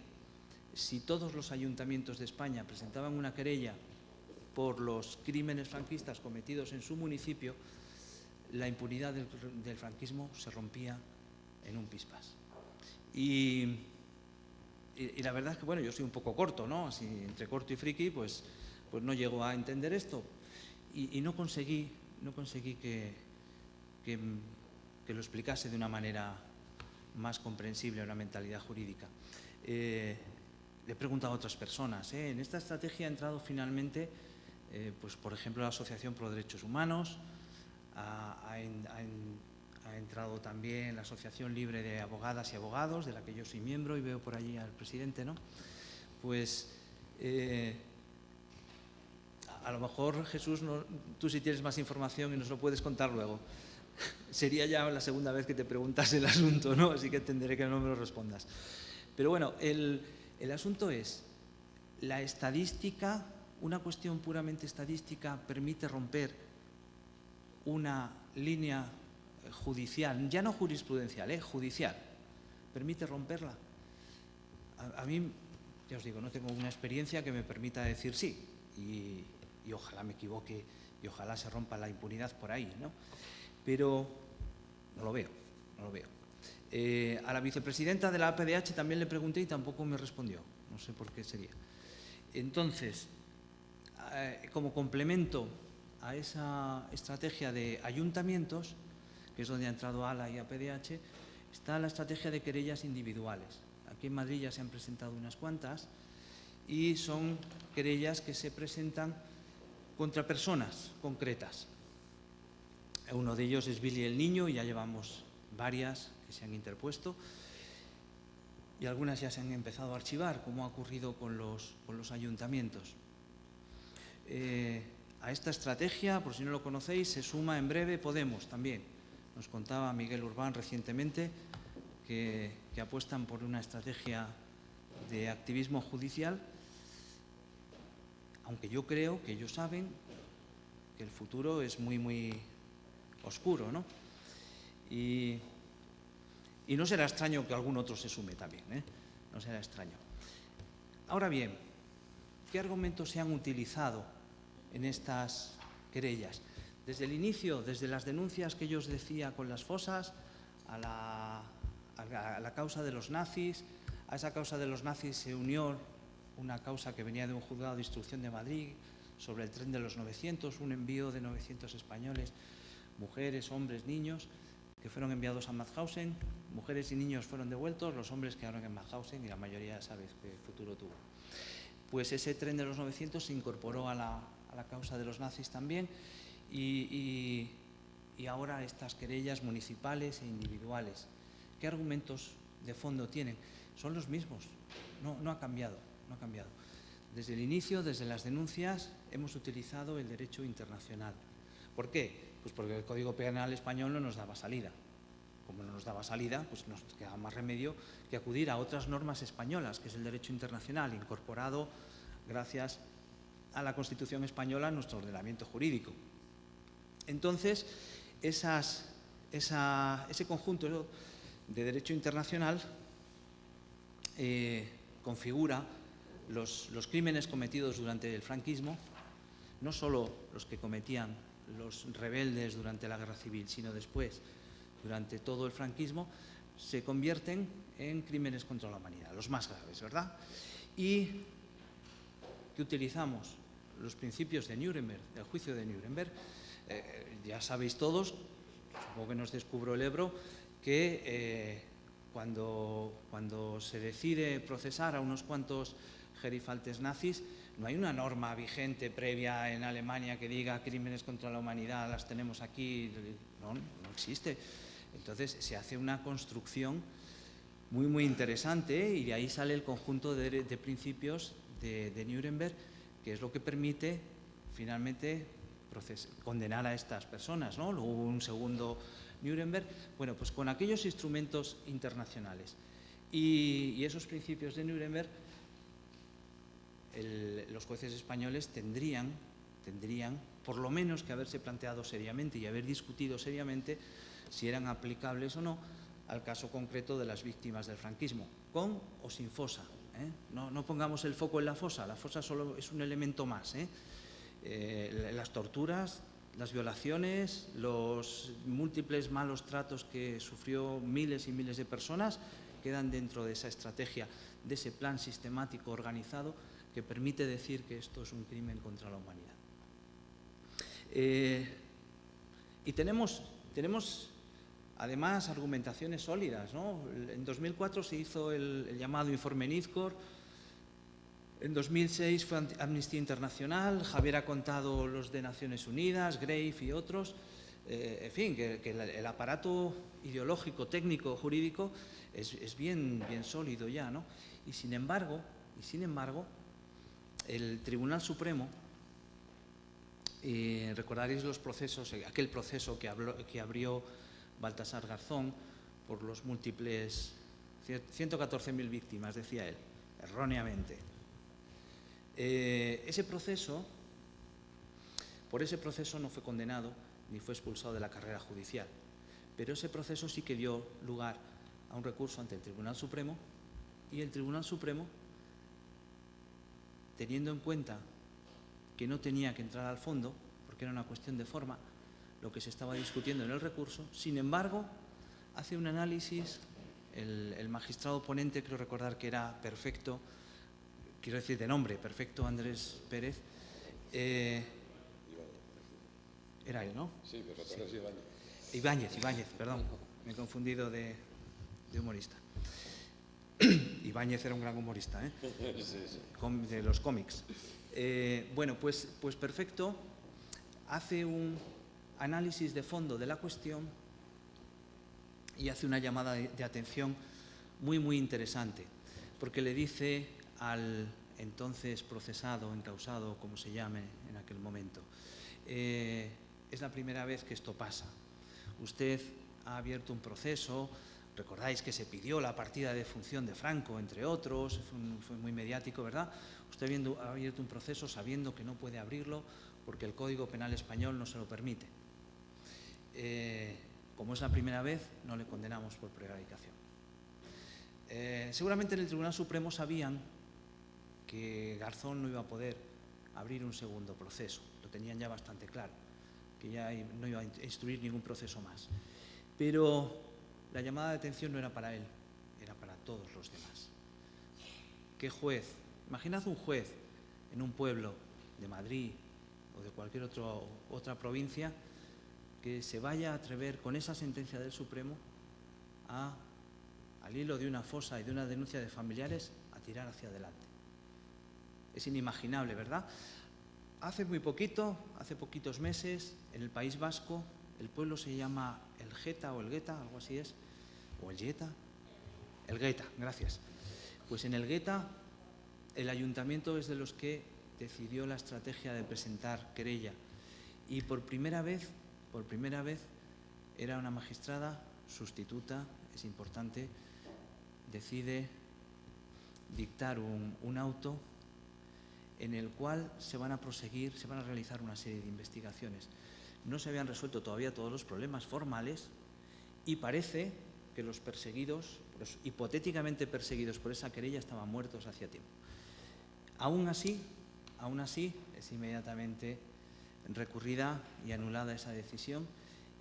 si todos los ayuntamientos de España presentaban una querella por los crímenes franquistas cometidos en su municipio, la impunidad del franquismo se rompía en un pispás. Y la verdad es que, bueno, yo soy un poco corto, ¿no? Así, entre corto y friki, pues no llego a entender esto. Y no conseguí que lo explicase de una manera más comprensible a una mentalidad jurídica. Le he preguntado a otras personas. En esta estrategia ha entrado finalmente, pues, por ejemplo, la Asociación Pro Derechos Humanos, ha entrado también la Asociación Libre de Abogadas y Abogados, de la que yo soy miembro, y veo por allí al presidente, ¿no? Pues a lo mejor, Jesús, tú sí tienes más información y nos lo puedes contar luego. Sería ya la segunda vez que te preguntas el asunto, ¿no? Así que entenderé que no me lo respondas. Pero bueno, el asunto es, la estadística, una cuestión puramente estadística, permite romper una línea judicial, ya no jurisprudencial, judicial, permite romperla. A mí, ya os digo, no tengo una experiencia que me permita decir sí, y ojalá me equivoque y ojalá se rompa la impunidad por ahí, ¿no? Pero no lo veo, no lo veo. A la vicepresidenta de la APDH también le pregunté y tampoco me respondió, no sé por qué sería. Entonces, como complemento a esa estrategia de ayuntamientos, que es donde ha entrado ALA y APDH, está la estrategia de querellas individuales. Aquí en Madrid ya se han presentado unas cuantas y son querellas que se presentan contra personas concretas. Uno de ellos es Billy el Niño y ya llevamos varias que se han interpuesto y algunas ya se han empezado a archivar, como ha ocurrido con los ayuntamientos. A esta estrategia, por si no lo conocéis, se suma en breve Podemos también. Nos contaba Miguel Urbán recientemente que apuestan por una estrategia de activismo judicial, aunque yo creo que ellos saben que el futuro es muy, muy oscuro, ¿no? Y no será extraño que algún otro se sume también, ¿eh? No será extraño. Ahora bien, ¿qué argumentos se han utilizado en estas querellas? Desde el inicio, desde las denuncias que yo os decía con las fosas, a la causa de los nazis. A esa causa de los nazis se unió una causa que venía de un juzgado de instrucción de Madrid sobre el tren de los 900, un envío de 900 españoles, mujeres, hombres, niños, que fueron enviados a Mauthausen. Mujeres y niños fueron devueltos, los hombres quedaron en Mauthausen y la mayoría sabéis qué futuro tuvo. Pues ese tren de los 900 se incorporó a la causa de los nazis también y ahora estas querellas municipales e individuales. ¿Qué argumentos de fondo tienen? Son los mismos, no ha cambiado, no ha cambiado. Desde el inicio, desde las denuncias, hemos utilizado el derecho internacional. ¿Por qué? Pues porque el Código Penal español no nos daba salida. Como no nos daba salida, pues nos quedaba más remedio que acudir a otras normas españolas, que es el derecho internacional, incorporado gracias a la Constitución española en nuestro ordenamiento jurídico. Entonces, ese conjunto de derecho internacional configura los crímenes cometidos durante el franquismo, no solo los que cometían los rebeldes durante la Guerra Civil, sino después, durante todo el franquismo, se convierten en crímenes contra la humanidad, los más graves, ¿verdad? Y que utilizamos los principios de Nuremberg, del juicio de Nuremberg. Ya sabéis todos, supongo que nos descubro el Ebro, que cuando se decide procesar a unos cuantos gerifaltes nazis, no hay una norma vigente previa en Alemania que diga crímenes contra la humanidad, las tenemos aquí, no existe. Entonces se hace una construcción muy, muy interesante y de ahí sale el conjunto de principios de Nuremberg, que es lo que permite finalmente condenar a estas personas, ¿no? Luego hubo un segundo Nuremberg. Bueno, pues con aquellos instrumentos internacionales y esos principios de Nuremberg, los jueces españoles tendrían por lo menos que haberse planteado seriamente y haber discutido seriamente si eran aplicables o no al caso concreto de las víctimas del franquismo, con o sin fosa, ¿eh? No pongamos el foco en la fosa solo es un elemento más, ¿eh? Las torturas, las violaciones, los múltiples malos tratos que sufrió miles y miles de personas quedan dentro de esa estrategia, de ese plan sistemático organizado que permite decir que esto es un crimen contra la humanidad. Y tenemos además argumentaciones sólidas, ¿no? En 2004 se hizo el llamado informe Nizhgorod. En 2006 fue Amnistía Internacional. Javier ha contado los de Naciones Unidas, Grave y otros. En fin, que el aparato ideológico, técnico, jurídico es bien sólido ya, ¿no? Y sin embargo, el Tribunal Supremo, recordaréis los procesos, aquel proceso que abrió Baltasar Garzón por los múltiples 114.000 víctimas, decía él, erróneamente. Por ese proceso no fue condenado ni fue expulsado de la carrera judicial, Pero ese proceso sí que dio lugar a un recurso ante el Tribunal Supremo, y el Tribunal Supremo, teniendo en cuenta que no tenía que entrar al fondo, porque era una cuestión de forma, lo que se estaba discutiendo en el recurso, sin embargo, hace un análisis, el magistrado ponente, creo recordar que era Perfecto, quiero decir de nombre, Perfecto Andrés Pérez, era él, ¿no? Sí, Perfecto, sí. Ibáñez, perdón, me he confundido de humorista. Ibáñez era un gran humorista, ¿eh? Sí. De los cómics. Bueno, pues Perfecto hace un análisis de fondo de la cuestión y hace una llamada de atención muy, muy interesante, porque le dice al entonces procesado, encausado, como se llame en aquel momento, es la primera vez que esto pasa. Usted ha abierto un proceso, recordáis que se pidió la partida de función de Franco, entre otros, fue muy mediático, ¿verdad? Usted ha abierto un proceso sabiendo que no puede abrirlo porque el Código Penal español no se lo permite. Como es la primera vez, no le condenamos por prevaricación. Seguramente en el Tribunal Supremo sabían que Garzón no iba a poder abrir un segundo proceso, lo tenían ya bastante claro, que ya no iba a instruir ningún proceso más. Pero la llamada de atención no era para él, era para todos los demás. ¿Qué juez? Imaginad un juez en un pueblo de Madrid o de cualquier otra provincia que se vaya a atrever con esa sentencia del Supremo al hilo de una fosa y de una denuncia de familiares a tirar hacia adelante. Es inimaginable, ¿verdad? Hace muy poquito, hace poquitos meses, en el País Vasco, el pueblo se llama Elgeta o Elgueta, algo así es, o Elgueta, gracias. Pues en Elgueta el ayuntamiento es de los que decidió la estrategia de presentar querella y por primera vez era una magistrada sustituta, es importante, decide dictar un auto en el cual se van a realizar una serie de investigaciones. No se habían resuelto todavía todos los problemas formales y parece que los perseguidos, los hipotéticamente perseguidos por esa querella, estaban muertos hacía tiempo. Aún así, es inmediatamente recurrida y anulada esa decisión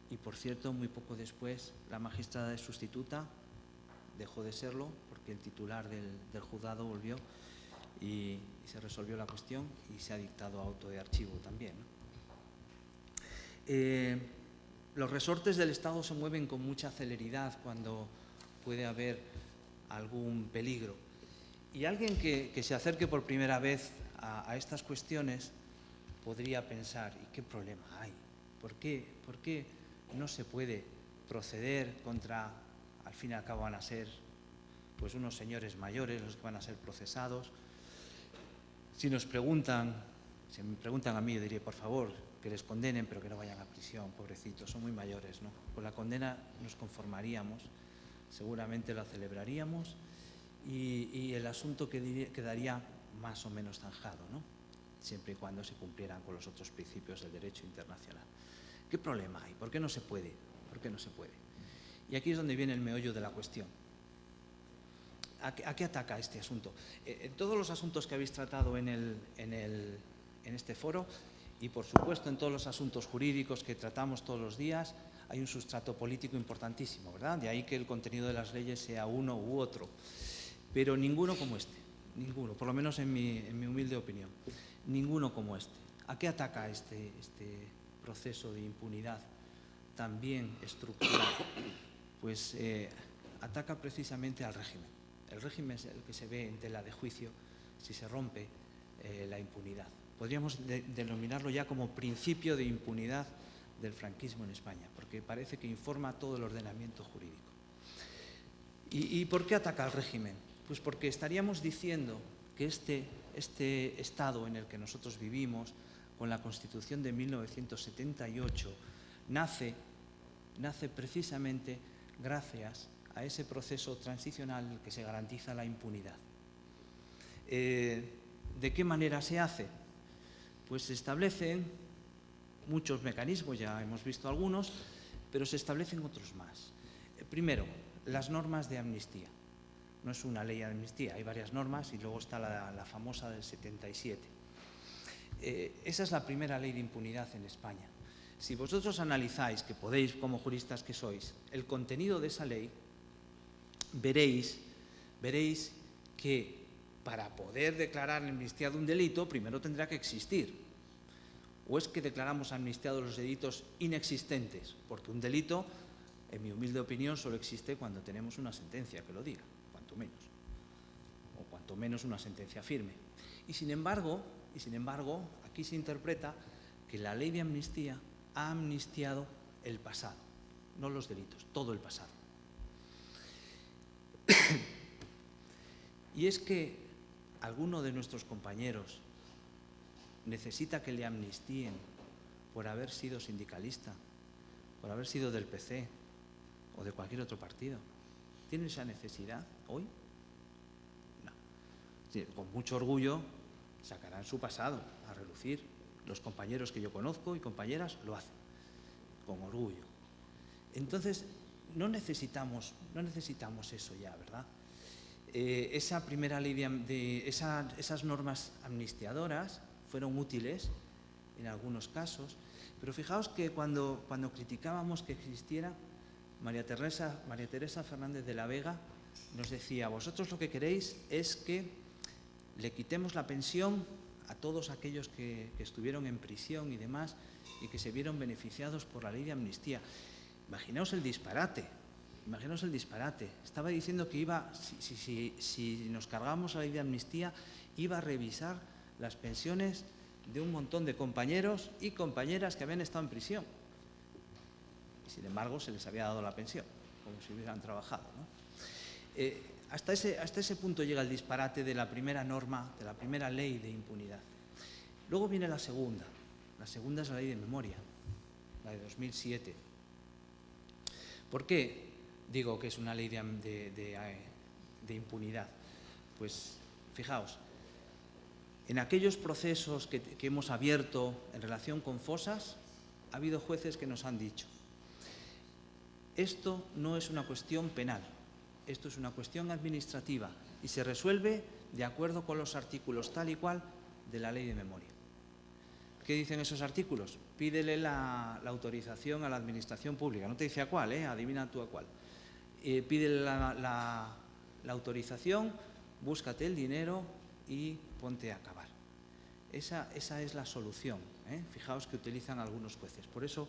y, por cierto, muy poco después la magistrada de sustituta dejó de serlo porque el titular del juzgado volvió y se resolvió la cuestión y se ha dictado auto de archivo también, ¿no? Los resortes del Estado se mueven con mucha celeridad cuando puede haber algún peligro. Y alguien que se acerque por primera vez a estas cuestiones podría pensar, ¿y qué problema hay? ¿Por qué no se puede proceder contra, al fin y al cabo van a ser pues unos señores mayores los que van a ser procesados? Si me preguntan a mí, yo diría, por favor, que les condenen, pero que no vayan a prisión, pobrecitos, son muy mayores, ¿no? Con la condena nos conformaríamos, seguramente la celebraríamos y el asunto quedaría más o menos zanjado, ¿no? Siempre y cuando se cumplieran con los otros principios del derecho internacional. ¿Qué problema hay? ¿Por qué no se puede? ¿Por qué no se puede? Y aquí es donde viene el meollo de la cuestión. ¿A qué ataca este asunto? En todos los asuntos que habéis tratado en este foro y, por supuesto, en todos los asuntos jurídicos que tratamos todos los días, hay un sustrato político importantísimo, ¿verdad? De ahí que el contenido de las leyes sea uno u otro. Pero ninguno como este, ninguno, por lo menos en mi humilde opinión, ninguno como este. ¿A qué ataca este proceso de impunidad tan bien estructurado? Pues ataca precisamente al régimen. El régimen es el que se ve en tela de juicio si se rompe la impunidad. Podríamos denominarlo ya como principio de impunidad del franquismo en España, porque parece que informa todo el ordenamiento jurídico. ¿Y por qué ataca al régimen? Pues porque estaríamos diciendo que este Estado en el que nosotros vivimos, con la Constitución de 1978, nace precisamente gracias a ese proceso transicional en el que se garantiza la impunidad. ¿De qué manera se hace? Pues se establecen muchos mecanismos, ya hemos visto algunos, pero se establecen otros más. Primero, las normas de amnistía. No es una ley de amnistía, hay varias normas y luego está la famosa del 77. Esa es la primera ley de impunidad en España. Si vosotros analizáis, que podéis como juristas que sois, el contenido de esa ley, veréis que para poder declarar amnistía de un delito, primero tendrá que existir. ¿O es que declaramos amnistiados los delitos inexistentes? Porque un delito, en mi humilde opinión, solo existe cuando tenemos una sentencia que lo diga, cuanto menos. O cuanto menos una sentencia firme. Y sin embargo, aquí se interpreta que la ley de amnistía ha amnistiado el pasado, no los delitos, todo el pasado. Y es que alguno de nuestros compañeros necesita que le amnistíen por haber sido sindicalista, por haber sido del PC o de cualquier otro partido. ¿Tiene esa necesidad hoy? No. Sí, con mucho orgullo sacarán su pasado a relucir. Los compañeros que yo conozco y compañeras lo hacen, con orgullo. Entonces, no necesitamos eso ya, ¿verdad? Esa primera ley esas normas amnistiadoras fueron útiles en algunos casos, pero fijaos que cuando criticábamos que existiera, María Teresa Fernández de la Vega nos decía: vosotros lo que queréis es que le quitemos la pensión a todos aquellos que estuvieron en prisión y demás y que se vieron beneficiados por la ley de amnistía. Imaginaos el disparate. Estaba diciendo que si nos cargamos la ley de amnistía, iba a revisar las pensiones de un montón de compañeros y compañeras que habían estado en prisión. Y sin embargo, se les había dado la pensión, como si hubieran trabajado, ¿no? Hasta ese punto llega el disparate de la primera norma, de la primera ley de impunidad. Luego viene la segunda. La segunda es la ley de memoria, la de 2007. ¿Por qué digo que es una ley de impunidad? Pues fijaos, en aquellos procesos que hemos abierto en relación con fosas, ha habido jueces que nos han dicho: esto no es una cuestión penal, esto es una cuestión administrativa y se resuelve de acuerdo con los artículos tal y cual de la ley de memoria. ¿Qué dicen esos artículos? Pídele la autorización a la administración pública. No te dice a cuál, adivina tú a cuál. Pídele la autorización, búscate el dinero y ponte a acabar. Esa es la solución. Fijaos que utilizan algunos jueces. Por eso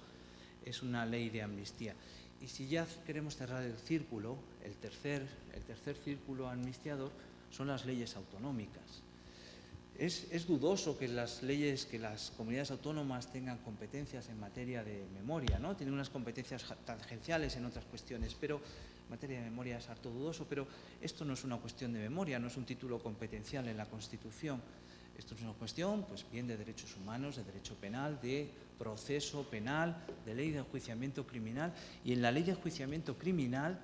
es una ley de amnistía. Y si ya queremos cerrar el círculo, el tercer círculo amnistiador son las leyes autonómicas. Es dudoso que las comunidades autónomas tengan competencias en materia de memoria, ¿no? Tienen unas competencias tangenciales en otras cuestiones, pero en materia de memoria es harto dudoso. Pero esto no es una cuestión de memoria, no es un título competencial en la Constitución. Esto es una cuestión, pues bien, de derechos humanos, de derecho penal, de proceso penal, de ley de enjuiciamiento criminal. Y en la ley de enjuiciamiento criminal,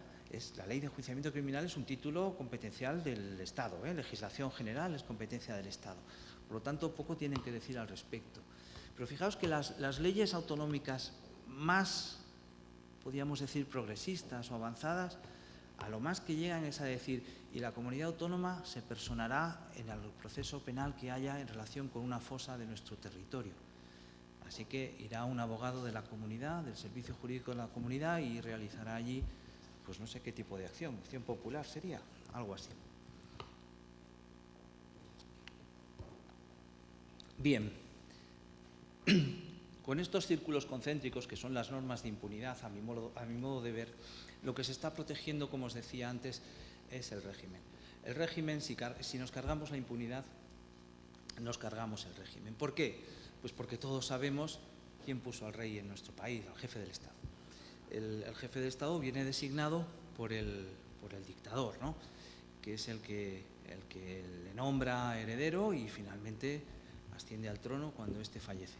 la ley de enjuiciamiento criminal es un título competencial del Estado, legislación general es competencia del Estado. Por lo tanto, poco tienen que decir al respecto. Pero fijaos que las leyes autonómicas más, podríamos decir, progresistas o avanzadas, a lo más que llegan es a decir: y la comunidad autónoma se personará en el proceso penal que haya en relación con una fosa de nuestro territorio. Así que irá un abogado de la comunidad, del servicio jurídico de la comunidad, y realizará allí, pues no sé qué tipo de acción popular sería, algo así. Bien, con estos círculos concéntricos, que son las normas de impunidad, a mi modo de ver, lo que se está protegiendo, como os decía antes, es el régimen. El régimen, si nos cargamos la impunidad, nos cargamos el régimen. ¿Por qué? Pues porque todos sabemos quién puso al rey en nuestro país, al jefe del Estado. El jefe de Estado viene designado por el dictador, ¿no? Que es el que le nombra heredero y finalmente asciende al trono cuando éste fallece.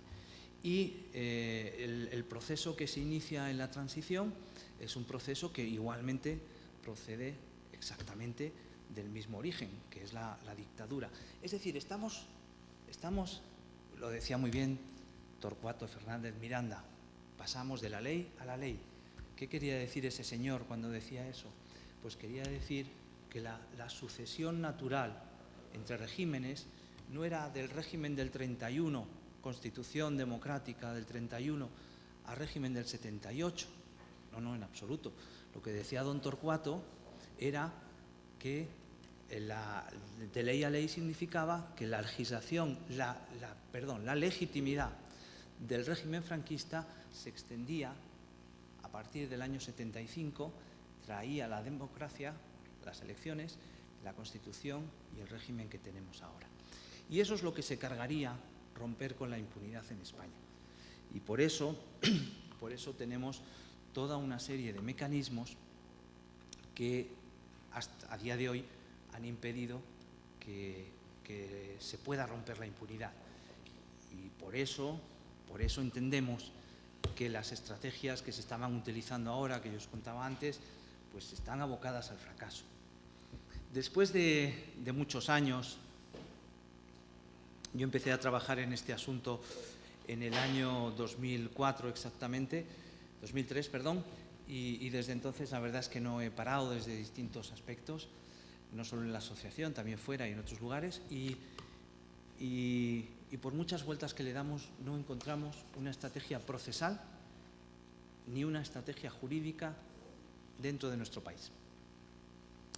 Y el proceso que se inicia en la transición es un proceso que igualmente procede exactamente del mismo origen, que es la dictadura. Es decir, estamos, lo decía muy bien Torcuato Fernández Miranda, pasamos de la ley a la ley. ¿Qué quería decir ese señor cuando decía eso? Pues quería decir que la sucesión natural entre regímenes no era del régimen del 31, Constitución democrática del 31, al régimen del 78. No, en absoluto. Lo que decía don Torcuato era que de ley a ley significaba que la legislación, la legitimidad del régimen franquista se extendía a partir del año 75, traía la democracia, las elecciones, la Constitución y el régimen que tenemos ahora. Y eso es lo que se cargaría romper con la impunidad en España. Y por eso tenemos toda una serie de mecanismos que hasta a día de hoy han impedido que se pueda romper la impunidad. Y por eso entendemos que las estrategias que se estaban utilizando ahora, que yo os contaba antes, pues están abocadas al fracaso. Después de muchos años, yo empecé a trabajar en este asunto en el año 2004 exactamente, 2003, perdón, y desde entonces la verdad es que no he parado desde distintos aspectos, no solo en la asociación, también fuera y en otros lugares, y por muchas vueltas que le damos no encontramos una estrategia procesal ni una estrategia jurídica dentro de nuestro país.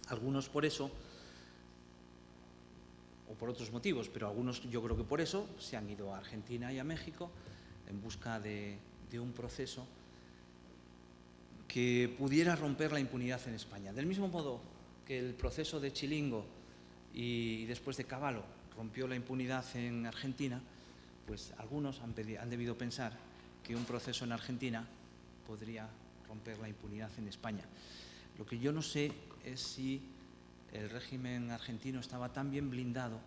Algunos por eso, o por otros motivos, pero algunos yo creo que por eso se han ido a Argentina y a México en busca de un proceso que pudiera romper la impunidad en España. Del mismo modo que el proceso de Chilingo y después de Cavallo rompió la impunidad en Argentina, pues algunos han debido pensar que un proceso en Argentina podría romper la impunidad en España. Lo que yo no sé es si el régimen argentino estaba tan bien blindado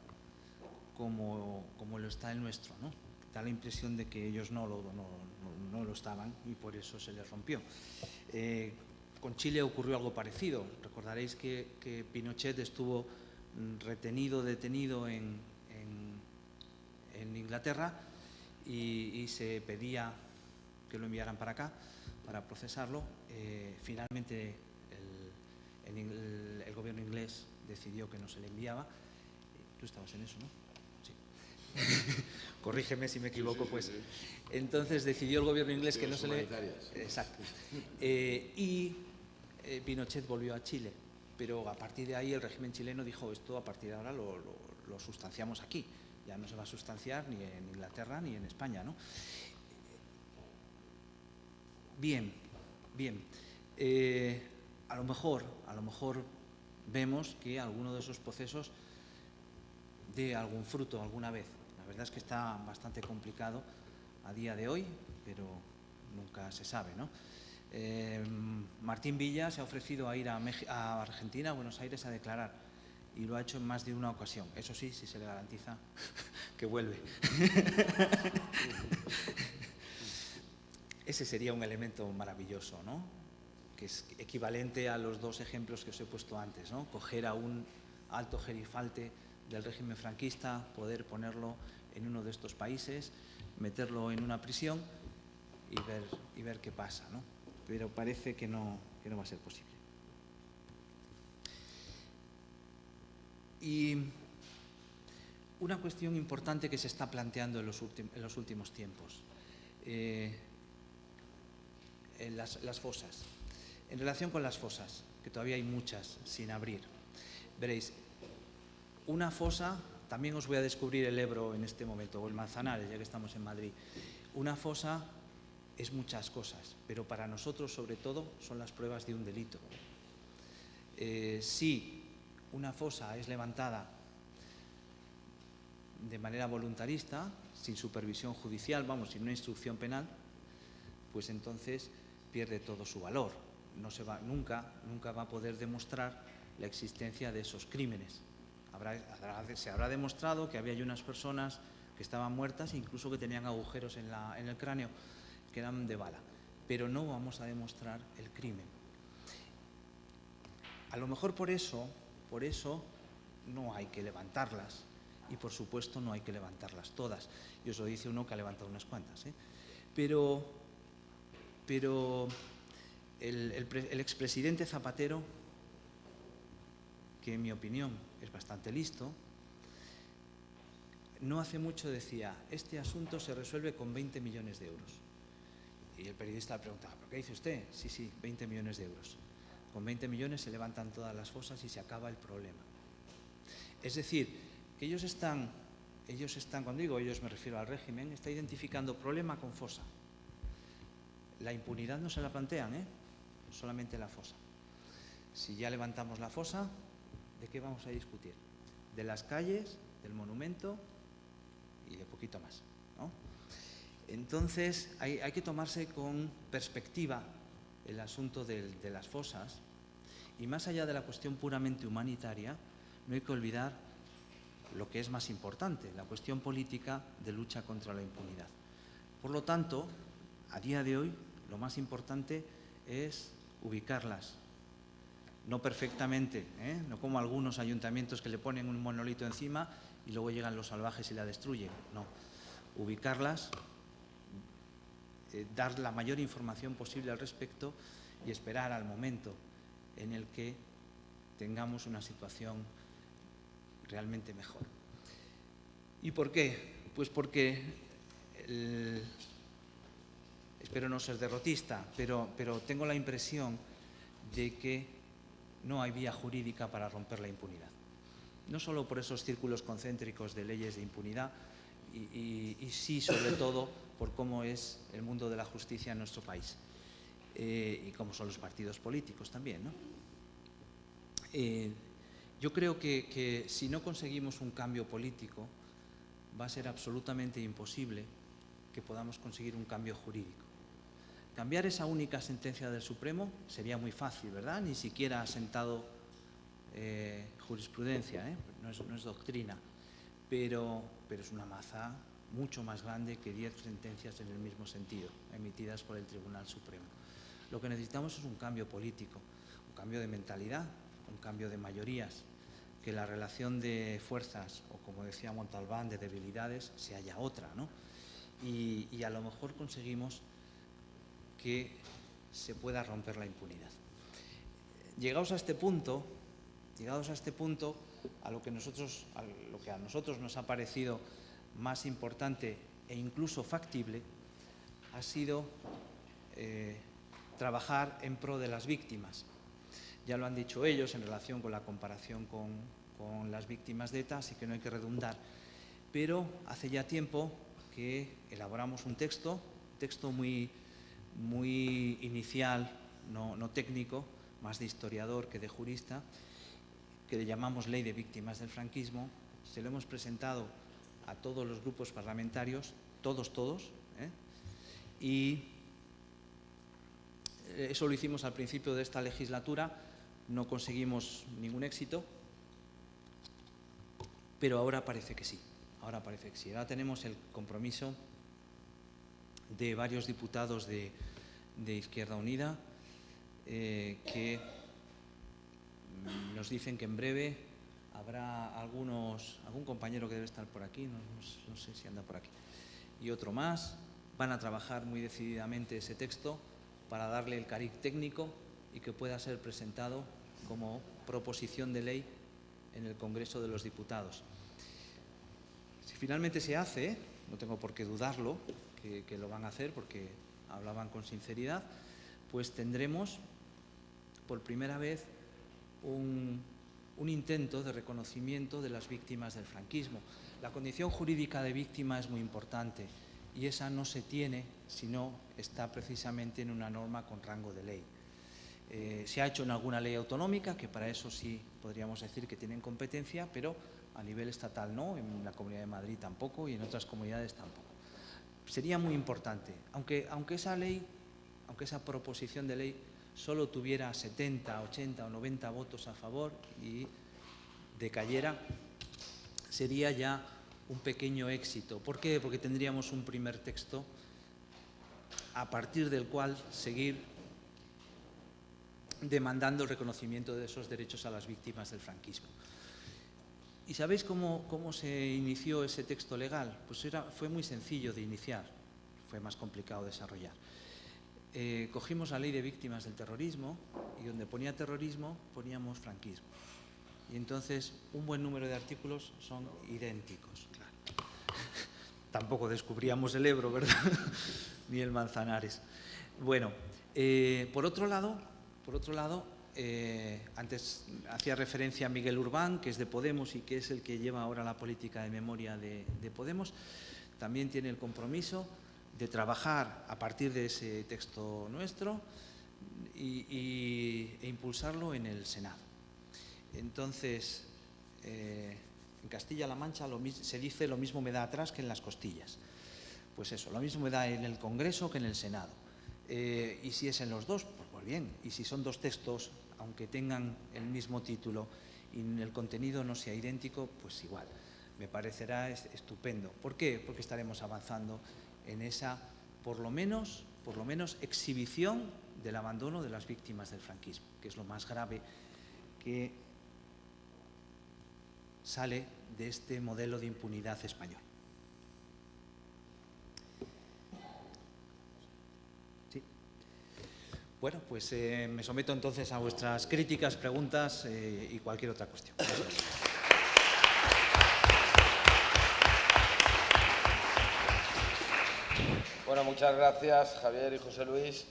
como lo está el nuestro, ¿no? Da la impresión de que ellos no lo estaban y por eso se les rompió. Con Chile ocurrió algo parecido. Recordaréis que Pinochet estuvo detenido en Inglaterra y se pedía que lo enviaran para acá para procesarlo. Finalmente el gobierno inglés decidió que no se le enviaba. Tú estabas en eso, ¿no? Sí. Corrígeme si me equivoco, pues. Entonces decidió el gobierno inglés que no se le... Exacto. Y Pinochet volvió a Chile, pero a partir de ahí el régimen chileno dijo: esto a partir de ahora lo sustanciamos aquí, ya no se va a sustanciar ni en Inglaterra ni en España, ¿no? Bien. A lo mejor vemos que alguno de esos procesos dé algún fruto alguna vez. La verdad es que está bastante complicado a día de hoy, pero nunca se sabe, ¿no? Martín Villa se ha ofrecido a ir a Argentina, a Buenos Aires, a declarar, y lo ha hecho en más de una ocasión. Eso sí, si se le garantiza que vuelve. Ese sería un elemento maravilloso, ¿no? Que es equivalente a los dos ejemplos que os he puesto antes, ¿no? Coger a un alto gerifalte del régimen franquista, poder ponerlo en uno de estos países, meterlo en una prisión y ver qué pasa, ¿no? Pero parece que no va a ser posible. Y una cuestión importante que se está planteando en los últimos tiempos, las fosas. En relación con las fosas, que todavía hay muchas sin abrir, veréis, una fosa, también os voy a descubrir el Ebro en este momento, o el Manzanares, ya que estamos en Madrid. Una fosa es muchas cosas, pero para nosotros, sobre todo, son las pruebas de un delito. Si una fosa es levantada de manera voluntarista, sin supervisión judicial, sin una instrucción penal, pues entonces pierde todo su valor. Nunca va a poder demostrar la existencia de esos crímenes. Se habrá demostrado que había unas personas que estaban muertas, incluso que tenían agujeros en el cráneo, que eran de bala, pero no vamos a demostrar el crimen. A lo mejor por eso no hay que levantarlas, y por supuesto no hay que levantarlas todas. Y os lo dice uno que ha levantado unas cuantas, ¿eh? Pero El expresidente Zapatero, que en mi opinión es bastante listo, no hace mucho decía: este asunto se resuelve con 20 millones de euros. Y el periodista le preguntaba: ¿pero qué dice usted? Sí, 20 millones de euros. Con 20 millones se levantan todas las fosas y se acaba el problema. Es decir, que ellos están, cuando digo ellos me refiero al régimen, está identificando problema con fosa. La impunidad no se la plantean, solamente la fosa. Si ya levantamos la fosa, ¿de qué vamos a discutir? De las calles, del monumento y de poquito más, ¿no? Entonces hay que tomarse con perspectiva el asunto de las fosas, y más allá de la cuestión puramente humanitaria, no hay que olvidar lo que es más importante, la cuestión política de lucha contra la impunidad. Por lo tanto, a día de hoy, lo más importante es ubicarlas, no perfectamente, no como algunos ayuntamientos que le ponen un monolito encima y luego llegan los salvajes y la destruyen. No, ubicarlas, dar la mayor información posible al respecto y esperar al momento en el que tengamos una situación realmente mejor. ¿Y por qué? Pues porque, espero no ser derrotista, pero tengo la impresión de que no hay vía jurídica para romper la impunidad. No solo por esos círculos concéntricos de leyes de impunidad, y sí, sobre todo, por cómo es el mundo de la justicia en nuestro país y cómo son los partidos políticos también, ¿no? Yo creo que si no conseguimos un cambio político, va a ser absolutamente imposible que podamos conseguir un cambio jurídico. Cambiar esa única sentencia del Supremo sería muy fácil, ¿verdad? Ni siquiera ha sentado jurisprudencia, no es doctrina, pero es una maza mucho más grande que 10 sentencias en el mismo sentido, emitidas por el Tribunal Supremo. Lo que necesitamos es un cambio político, un cambio de mentalidad, un cambio de mayorías, que la relación de fuerzas, o como decía Montalbán, de debilidades, se haya otra, ¿no? Y a lo mejor conseguimos que se pueda romper la impunidad. Llegados a este punto, a lo que a nosotros nos ha parecido más importante e incluso factible, ha sido trabajar en pro de las víctimas. Ya lo han dicho ellos en relación con la comparación con las víctimas de ETA, así que no hay que redundar. Pero hace ya tiempo que elaboramos un texto muy inicial, no técnico, más de historiador que de jurista, que le llamamos Ley de Víctimas del Franquismo. Se lo hemos presentado a todos los grupos parlamentarios, todos, y eso lo hicimos al principio de esta legislatura, no conseguimos ningún éxito, pero ahora parece que sí. Ahora tenemos el compromiso de varios diputados de Izquierda Unida que nos dicen que en breve habrá algún compañero que debe estar por aquí, no sé si anda por aquí, y otro más, van a trabajar muy decididamente ese texto para darle el cariz técnico y que pueda ser presentado como proposición de ley en el Congreso de los Diputados. Si finalmente se hace, no tengo por qué dudarlo, que lo van a hacer porque hablaban con sinceridad, pues tendremos por primera vez un intento de reconocimiento de las víctimas del franquismo. La condición jurídica de víctima es muy importante y esa no se tiene si no está precisamente en una norma con rango de ley. Se ha hecho en alguna ley autonómica, que para eso sí podríamos decir que tienen competencia, pero a nivel estatal no, en la Comunidad de Madrid tampoco y en otras comunidades tampoco. Sería muy importante, aunque esa proposición de ley solo tuviera 70, 80 o 90 votos a favor y decayera, sería ya un pequeño éxito. ¿Por qué? Porque tendríamos un primer texto a partir del cual seguir demandando el reconocimiento de esos derechos a las víctimas del franquismo. ¿Y sabéis cómo se inició ese texto legal? Pues fue muy sencillo de iniciar, fue más complicado de desarrollar. cogimos la ley de víctimas del terrorismo y donde ponía terrorismo poníamos franquismo. Y entonces un buen número de artículos son idénticos. Claro. Tampoco descubríamos el Ebro, ¿verdad? Ni el Manzanares. Bueno, por otro lado, antes hacía referencia a Miguel Urbán, que es de Podemos y que es el que lleva ahora la política de memoria de Podemos. También tiene el compromiso de trabajar a partir de ese texto nuestro e impulsarlo en el Senado. Entonces, en Castilla-La Mancha se dice lo mismo me da atrás que en las costillas. Pues eso, lo mismo me da en el Congreso que en el Senado. Y si es en los dos, pues bien. Y si son dos textos, aunque tengan el mismo título y el contenido no sea idéntico, pues igual. Me parecerá estupendo. ¿Por qué? Porque estaremos avanzando en esa, por lo menos, exhibición del abandono de las víctimas del franquismo, que es lo más grave que sale de este modelo de impunidad español. ¿Sí? Bueno, pues me someto entonces a vuestras críticas, preguntas y cualquier otra cuestión. Gracias. Bueno, muchas gracias, Javier y José Luis.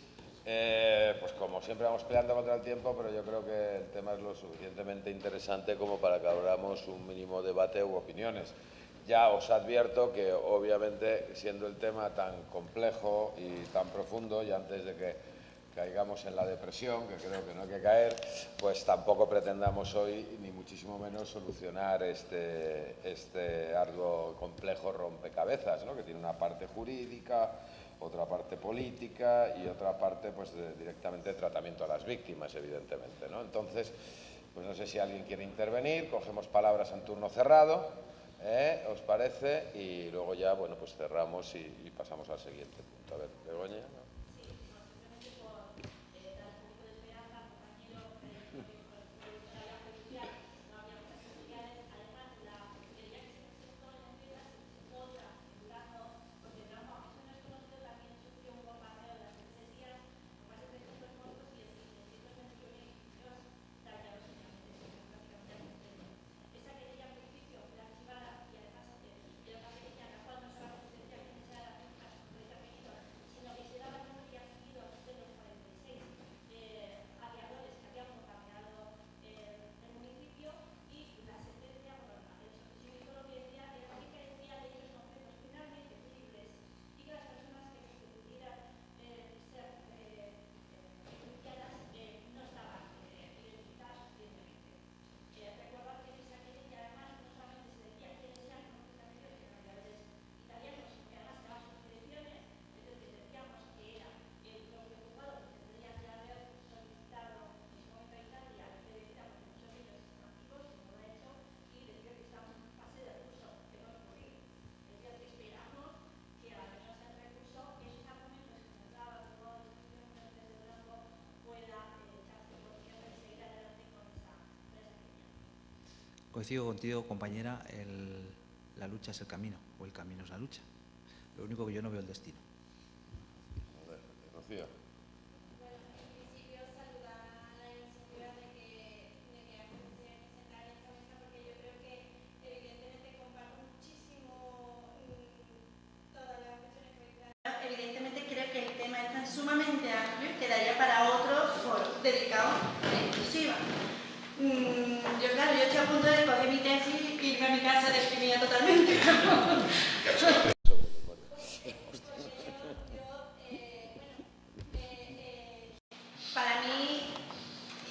Pues como siempre vamos peleando contra el tiempo, pero yo creo que el tema es lo suficientemente interesante como para que abramos un mínimo debate u opiniones. Ya os advierto que obviamente siendo el tema tan complejo y tan profundo, y antes de que caigamos en la depresión, que creo que no hay que caer, pues tampoco pretendamos hoy, ni muchísimo menos, solucionar este arduo, complejo rompecabezas, ¿no? Que tiene una parte jurídica, otra parte política y otra parte pues directamente de tratamiento a las víctimas, evidentemente, ¿no? Entonces, pues no sé si alguien quiere intervenir, cogemos palabras en turno cerrado, ¿os parece? Y luego ya, bueno, pues cerramos y pasamos al siguiente punto. A ver, Begoña, ¿no? Coincido contigo, compañera, la lucha es el camino, o el camino es la lucha. Lo único que yo no veo el destino. A ver, Rocío. Bueno, en principio saludar la iniciativa de que se presentar esta mesa, porque yo creo que evidentemente comparto muchísimo todas las cuestiones que están. Evidentemente creo que el tema es tan sumamente amplio que daría para otro foro dedicado a la inclusiva. Yo estoy a punto de coger mi tesis y irme a mi casa deprimida totalmente. Para mí,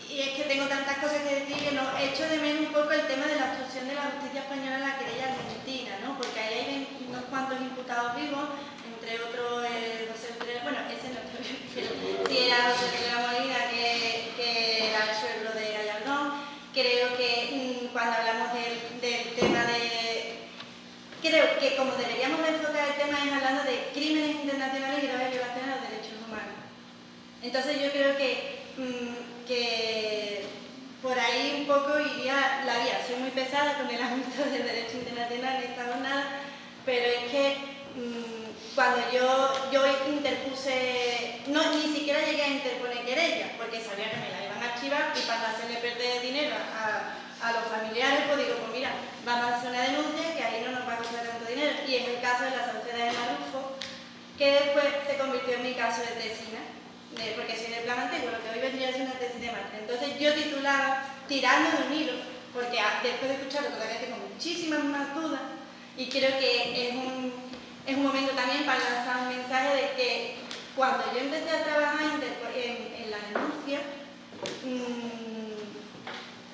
y es que tengo tantas cosas que decir, que no, echo de menos un poco el tema de la obstrucción de la justicia española en la querella argentina, ¿no? Porque ahí hay unos cuantos imputados vivos, entre otros José Utrera, bueno, ese no está bien, pero sí era José Utrera Molina, que era el suegro de Gallardón. Creo que cuando hablamos del tema de... Creo que como deberíamos de enfocar el tema es hablando de crímenes internacionales y graves violaciones a los derechos humanos. Entonces yo creo que por ahí un poco iría la vía. Soy muy pesada con el ámbito del derecho internacional en esta jornada, pero es que cuando yo interpuse, no, ni siquiera sabía que me la iban a archivar y para no hacerle perder dinero a los familiares, pues digo, pues mira, vamos a hacer una denuncia que ahí no nos va a costar tanto dinero. Y es el caso de la Sauceda de Marrufo, que después se convirtió en mi caso de tesina, porque soy de plan antiguo, lo que hoy vendría a ser una tesis de máster. Entonces yo titulaba Tirando de un hilo, porque después de escucharlo todavía tengo muchísimas más dudas y creo que es un momento también para lanzar un mensaje de que cuando yo empecé a trabajar en la denuncia,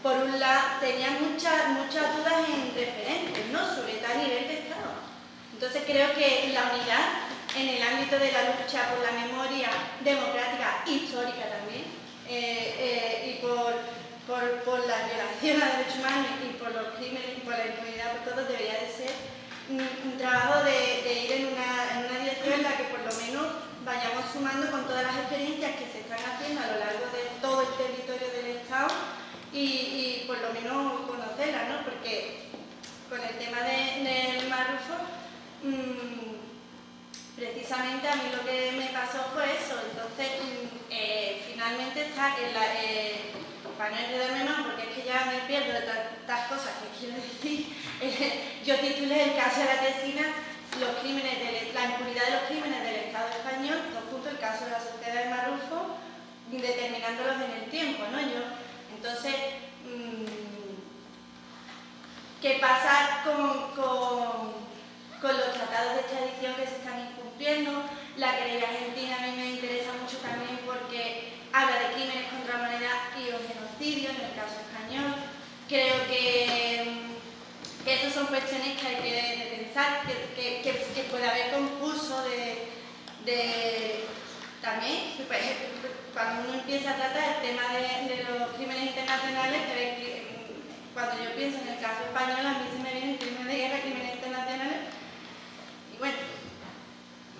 por un lado tenía muchas dudas en referentes, ¿no? Sobre todo a nivel de Estado. Entonces creo que la unidad en el ámbito de la lucha por la memoria democrática, histórica también, y por la violación a derechos humanos y por los crímenes y por la impunidad por todos, debería de ser un trabajo de ir en una dirección en la que por lo menos vayamos sumando con todas las experiencias que se están haciendo a lo largo de todo el territorio del Estado y por lo menos conocerlas, ¿no? Porque con el tema del Marrufo, precisamente a mí lo que me pasó fue eso. Entonces, finalmente está en la... para no enredarme más, porque es que ya me pierdo de tantas cosas que quiero decir, yo titulé el caso de la tesina la impunidad de los crímenes del Estado español, junto el caso de la Sauceda de Marrufo, determinándolos en el tiempo, ¿no? Entonces, ¿qué pasa con los tratados de extradición que se están incumpliendo? La querella argentina a mí me interesa mucho también porque habla de crímenes contra la humanidad y o genocidio, en el caso español. Creo que esas son cuestiones que hay que pensar, que puede haber concurso también, pues, cuando uno empieza a tratar el tema de los crímenes internacionales, cuando yo pienso en el caso español, a mí se me vienen crímenes de guerra, crímenes internacionales, y bueno,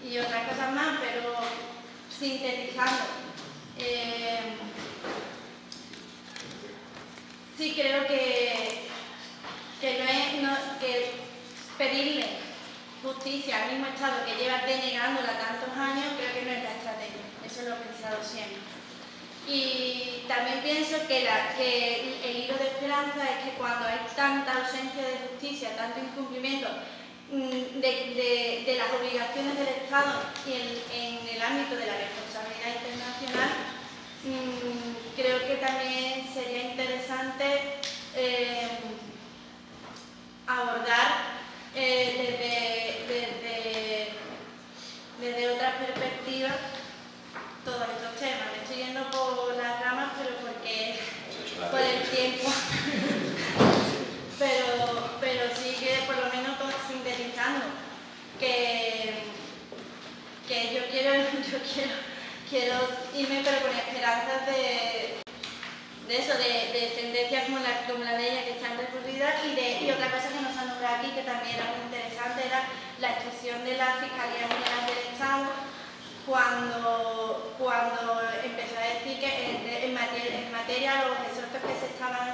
y otras cosas más, pero sintetizando. Sí creo que pedirle justicia al mismo Estado que lleva denegándola tantos años, creo que no es la estrategia. Eso lo he pensado siempre. Y también pienso que el hilo de esperanza es que cuando hay tanta ausencia de justicia, tanto incumplimiento de las obligaciones del Estado y en el ámbito de la responsabilidad internacional, creo que también sería interesante abordar desde otras perspectivas todos estos temas. Me estoy yendo por las ramas, pero porque por el tiempo. pero sí que por lo menos sintetizando que yo quiero irme, pero con esperanzas de sentencias como la de ella que están recurridas y otra cosa que nos han nombrado aquí que también era muy interesante era la instrucción de la Fiscalía General del Estado cuando empezó a decir que en materia los exhortos que se estaban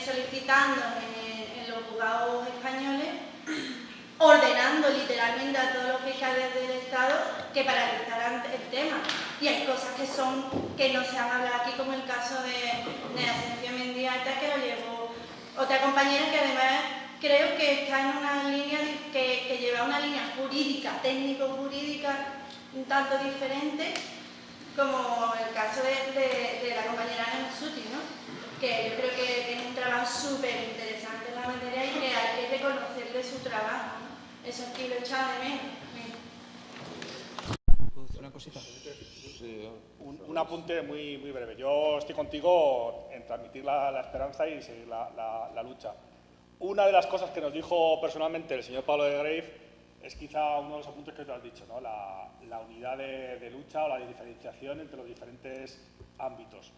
solicitando en los juzgados españoles, ordenando literalmente a todos los fiscales del Estado que paralizaran el tema. Y hay cosas que no se han hablado aquí, como el caso de Ascensión Mendieta, que lo llevó otra compañera que además creo que está en una línea que lleva una línea jurídica, técnico-jurídica, un tanto diferente, como el caso de la compañera Ana Suti, ¿no? Que yo creo que tiene un trabajo súper interesante en la materia y que hay que reconocerle su trabajo, ¿no? Eso aquí lo he echado de menos. ¿Puedo decir una cosita? Sí. Un apunte muy breve. Yo estoy contigo en transmitir la esperanza y seguir la lucha. Una de las cosas que nos dijo personalmente el señor Pablo de Grave es quizá uno de los apuntes que tú has dicho, ¿no? La unidad de lucha o la diferenciación entre los diferentes ámbitos.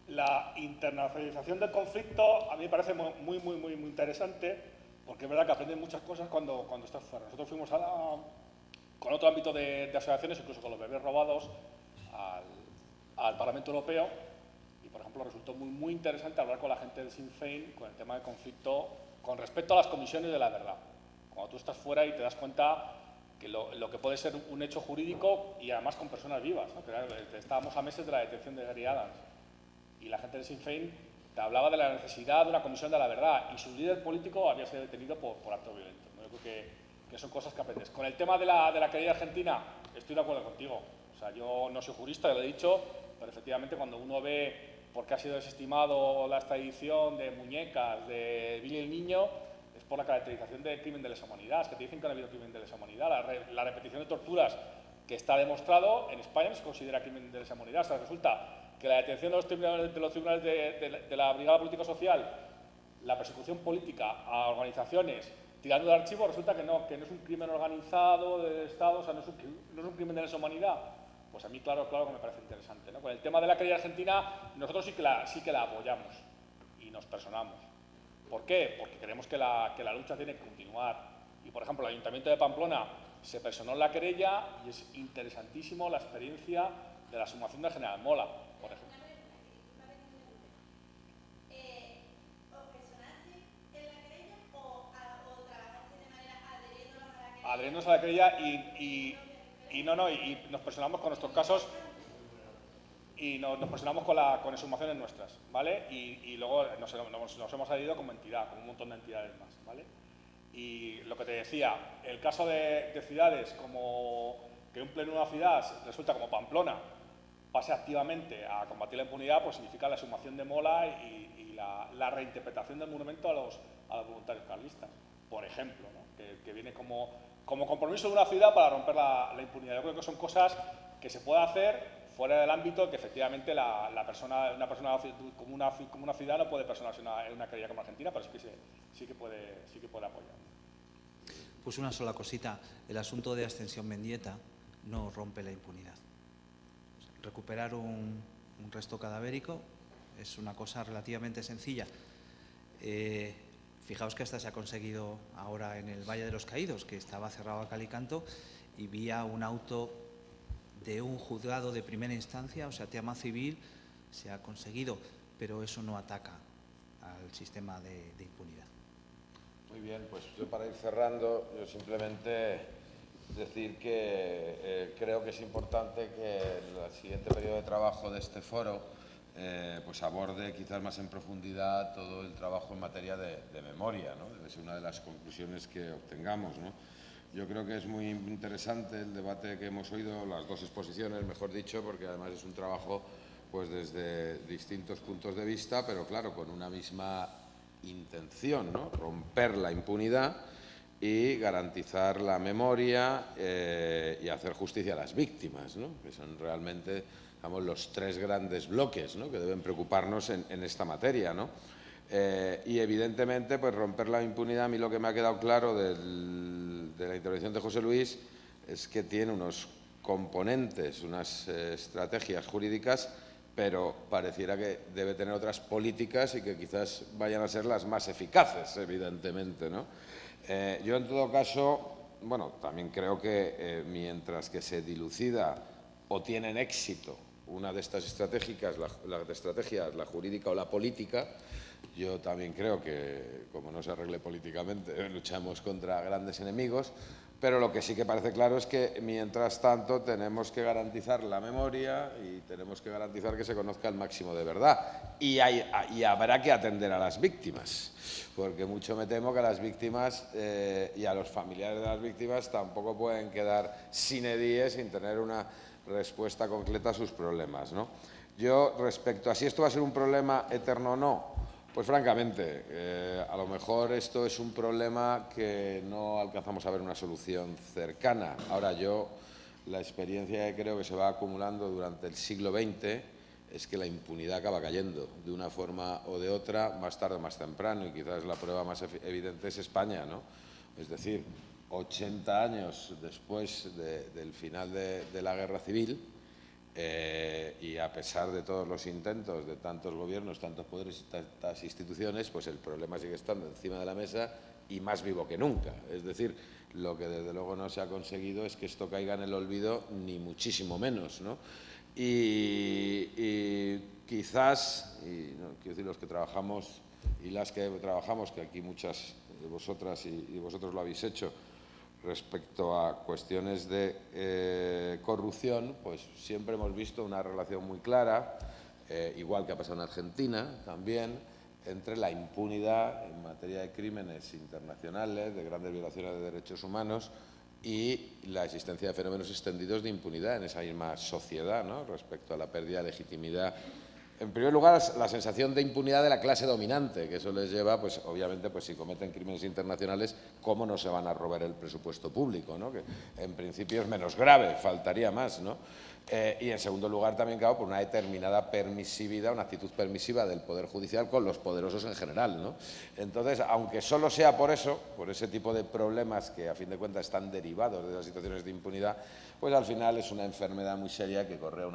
La internacionalización del conflicto a mí me parece muy interesante, porque es verdad que aprendes muchas cosas cuando estás fuera. Nosotros fuimos con otro ámbito de asociaciones, incluso con los bebés robados, al Parlamento Europeo, y por ejemplo resultó muy interesante hablar con la gente del Sinn Féin con el tema del conflicto con respecto a las comisiones de la verdad. Cuando tú estás fuera y te das cuenta que lo que puede ser un hecho jurídico y además con personas vivas, ¿no? Que estábamos a meses de la detención de Gary Adams. y la gente de Sinn Féin te hablaba de la necesidad de una comisión de la verdad y su líder político había sido detenido por acto violento, ¿no? Yo creo que son cosas que aprendes. Con el tema de la querella argentina, estoy de acuerdo contigo. O sea, yo no soy jurista, ya lo he dicho, pero efectivamente cuando uno ve por qué ha sido desestimado la extradición de Muñecas, de Billy el Niño, es por la caracterización de crimen de lesa humanidad. Es que te dicen que no ha habido crimen de lesa humanidad. La repetición de torturas que está demostrado en España no se considera crimen de lesa humanidad. O sea, resulta que la detención de los tribunales de la Brigada Política Social, la persecución política a organizaciones tirando de archivo, resulta que no es un crimen organizado del Estado, o sea, no es un crimen de lesa humanidad. Pues a mí, claro que me parece interesante, ¿no? Con el tema de la querella argentina, nosotros sí que la apoyamos y nos personamos. ¿Por qué? Porque creemos que la lucha tiene que continuar. Y, por ejemplo, el Ayuntamiento de Pamplona se personó en la querella y es interesantísimo la experiencia de la sumación del general Mola, por ejemplo. Adherirnos a la querella y nos personamos con nuestros casos y nos personamos con exhumaciones nuestras, ¿vale? Y luego nos hemos adherido como entidad, con un montón de entidades más, ¿vale? Y lo que te decía, el caso de ciudades como que un pleno de una ciudad resulta como Pamplona pase activamente a combatir la impunidad, pues significa la exhumación de Mola y la reinterpretación del monumento a los voluntarios carlistas, por ejemplo, ¿no? Que viene como compromiso de una ciudad para romper la impunidad. Yo creo que son cosas que se puede hacer fuera del ámbito que efectivamente una persona como una ciudad no puede personarse en una querella como Argentina, pero sí que puede apoyar. Pues una sola cosita, el asunto de Ascensión Mendieta no rompe la impunidad. Recuperar un resto cadavérico es una cosa relativamente sencilla. Fijaos que hasta se ha conseguido ahora en el Valle de los Caídos, que estaba cerrado a cal y canto, y vía un auto de un juzgado de primera instancia, o sea, tema civil, se ha conseguido, pero eso no ataca al sistema de impunidad. Muy bien, pues yo para ir cerrando, yo simplemente decir que creo que es importante que el siguiente periodo de trabajo de este foro pues aborde quizás más en profundidad todo el trabajo en materia de memoria, ¿no? Debe ser una de las conclusiones que obtengamos, ¿no? Yo creo que es muy interesante el debate que hemos oído, las dos exposiciones, mejor dicho, porque además es un trabajo pues desde distintos puntos de vista, pero claro, con una misma intención, ¿no? Romper la impunidad y garantizar la memoria y hacer justicia a las víctimas, ¿no? Que son realmente, digamos, los tres grandes bloques, ¿no? Que deben preocuparnos en esta materia, ¿no? Y evidentemente, pues romper la impunidad, a mí lo que me ha quedado claro de la intervención de José Luis es que tiene unos componentes, unas estrategias jurídicas, pero pareciera que debe tener otras políticas y que quizás vayan a ser las más eficaces, evidentemente, ¿no? Yo, en todo caso, bueno, también creo que mientras que se dilucida o tienen éxito una de estas estratégicas, la jurídica o la política, yo también creo que, como no se arregle políticamente, luchamos contra grandes enemigos, pero lo que sí que parece claro es que, mientras tanto, tenemos que garantizar la memoria y tenemos que garantizar que se conozca el máximo de verdad. Y habrá que atender a las víctimas, porque mucho me temo que a las víctimas y a los familiares de las víctimas tampoco pueden quedar sine die sin tener una respuesta concreta a sus problemas, ¿no? Yo, respecto a si esto va a ser un problema eterno o no, pues francamente, a lo mejor esto es un problema que no alcanzamos a ver una solución cercana. Ahora, yo, la experiencia que creo que se va acumulando durante el siglo XX es que la impunidad acaba cayendo de una forma o de otra, más tarde o más temprano, y quizás la prueba más evidente es España, ¿no? Es decir, 80 años después del final de la Guerra Civil, y a pesar de todos los intentos de tantos gobiernos, tantos poderes y tantas instituciones, pues el problema sigue estando encima de la mesa y más vivo que nunca. Es decir, lo que desde luego no se ha conseguido es que esto caiga en el olvido, ni muchísimo menos, ¿no? Y quizás, no, quiero decir, los que trabajamos y las que trabajamos, que aquí muchas de vosotras y vosotros lo habéis hecho, respecto a cuestiones de corrupción, pues siempre hemos visto una relación muy clara igual que ha pasado en Argentina también, entre la impunidad en materia de crímenes internacionales, de grandes violaciones de derechos humanos y la existencia de fenómenos extendidos de impunidad en esa misma sociedad, ¿no?, respecto a la pérdida de legitimidad. En primer lugar, la sensación de impunidad de la clase dominante, que eso les lleva, pues obviamente, pues si cometen crímenes internacionales, ¿cómo no se van a robar el presupuesto público?, ¿no?, que en principio es menos grave, faltaría más, ¿no? Y en segundo lugar también, claro, por una determinada permisividad, una actitud permisiva del Poder Judicial con los poderosos en general, ¿no? Entonces, aunque solo sea por eso, por ese tipo de problemas que a fin de cuentas están derivados de las situaciones de impunidad, pues al final es una enfermedad muy seria que corroe a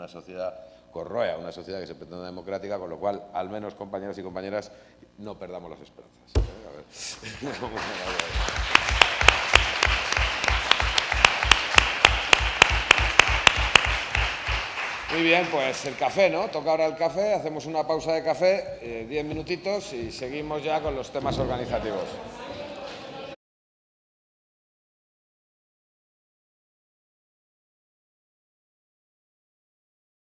una sociedad que se pretende democrática, con lo cual, al menos, compañeros y compañeras, no perdamos las esperanzas. A ver. Muy bien, pues el café, ¿no? Toca ahora el café, hacemos una pausa de café, 10 minutitos y seguimos ya con los temas organizativos.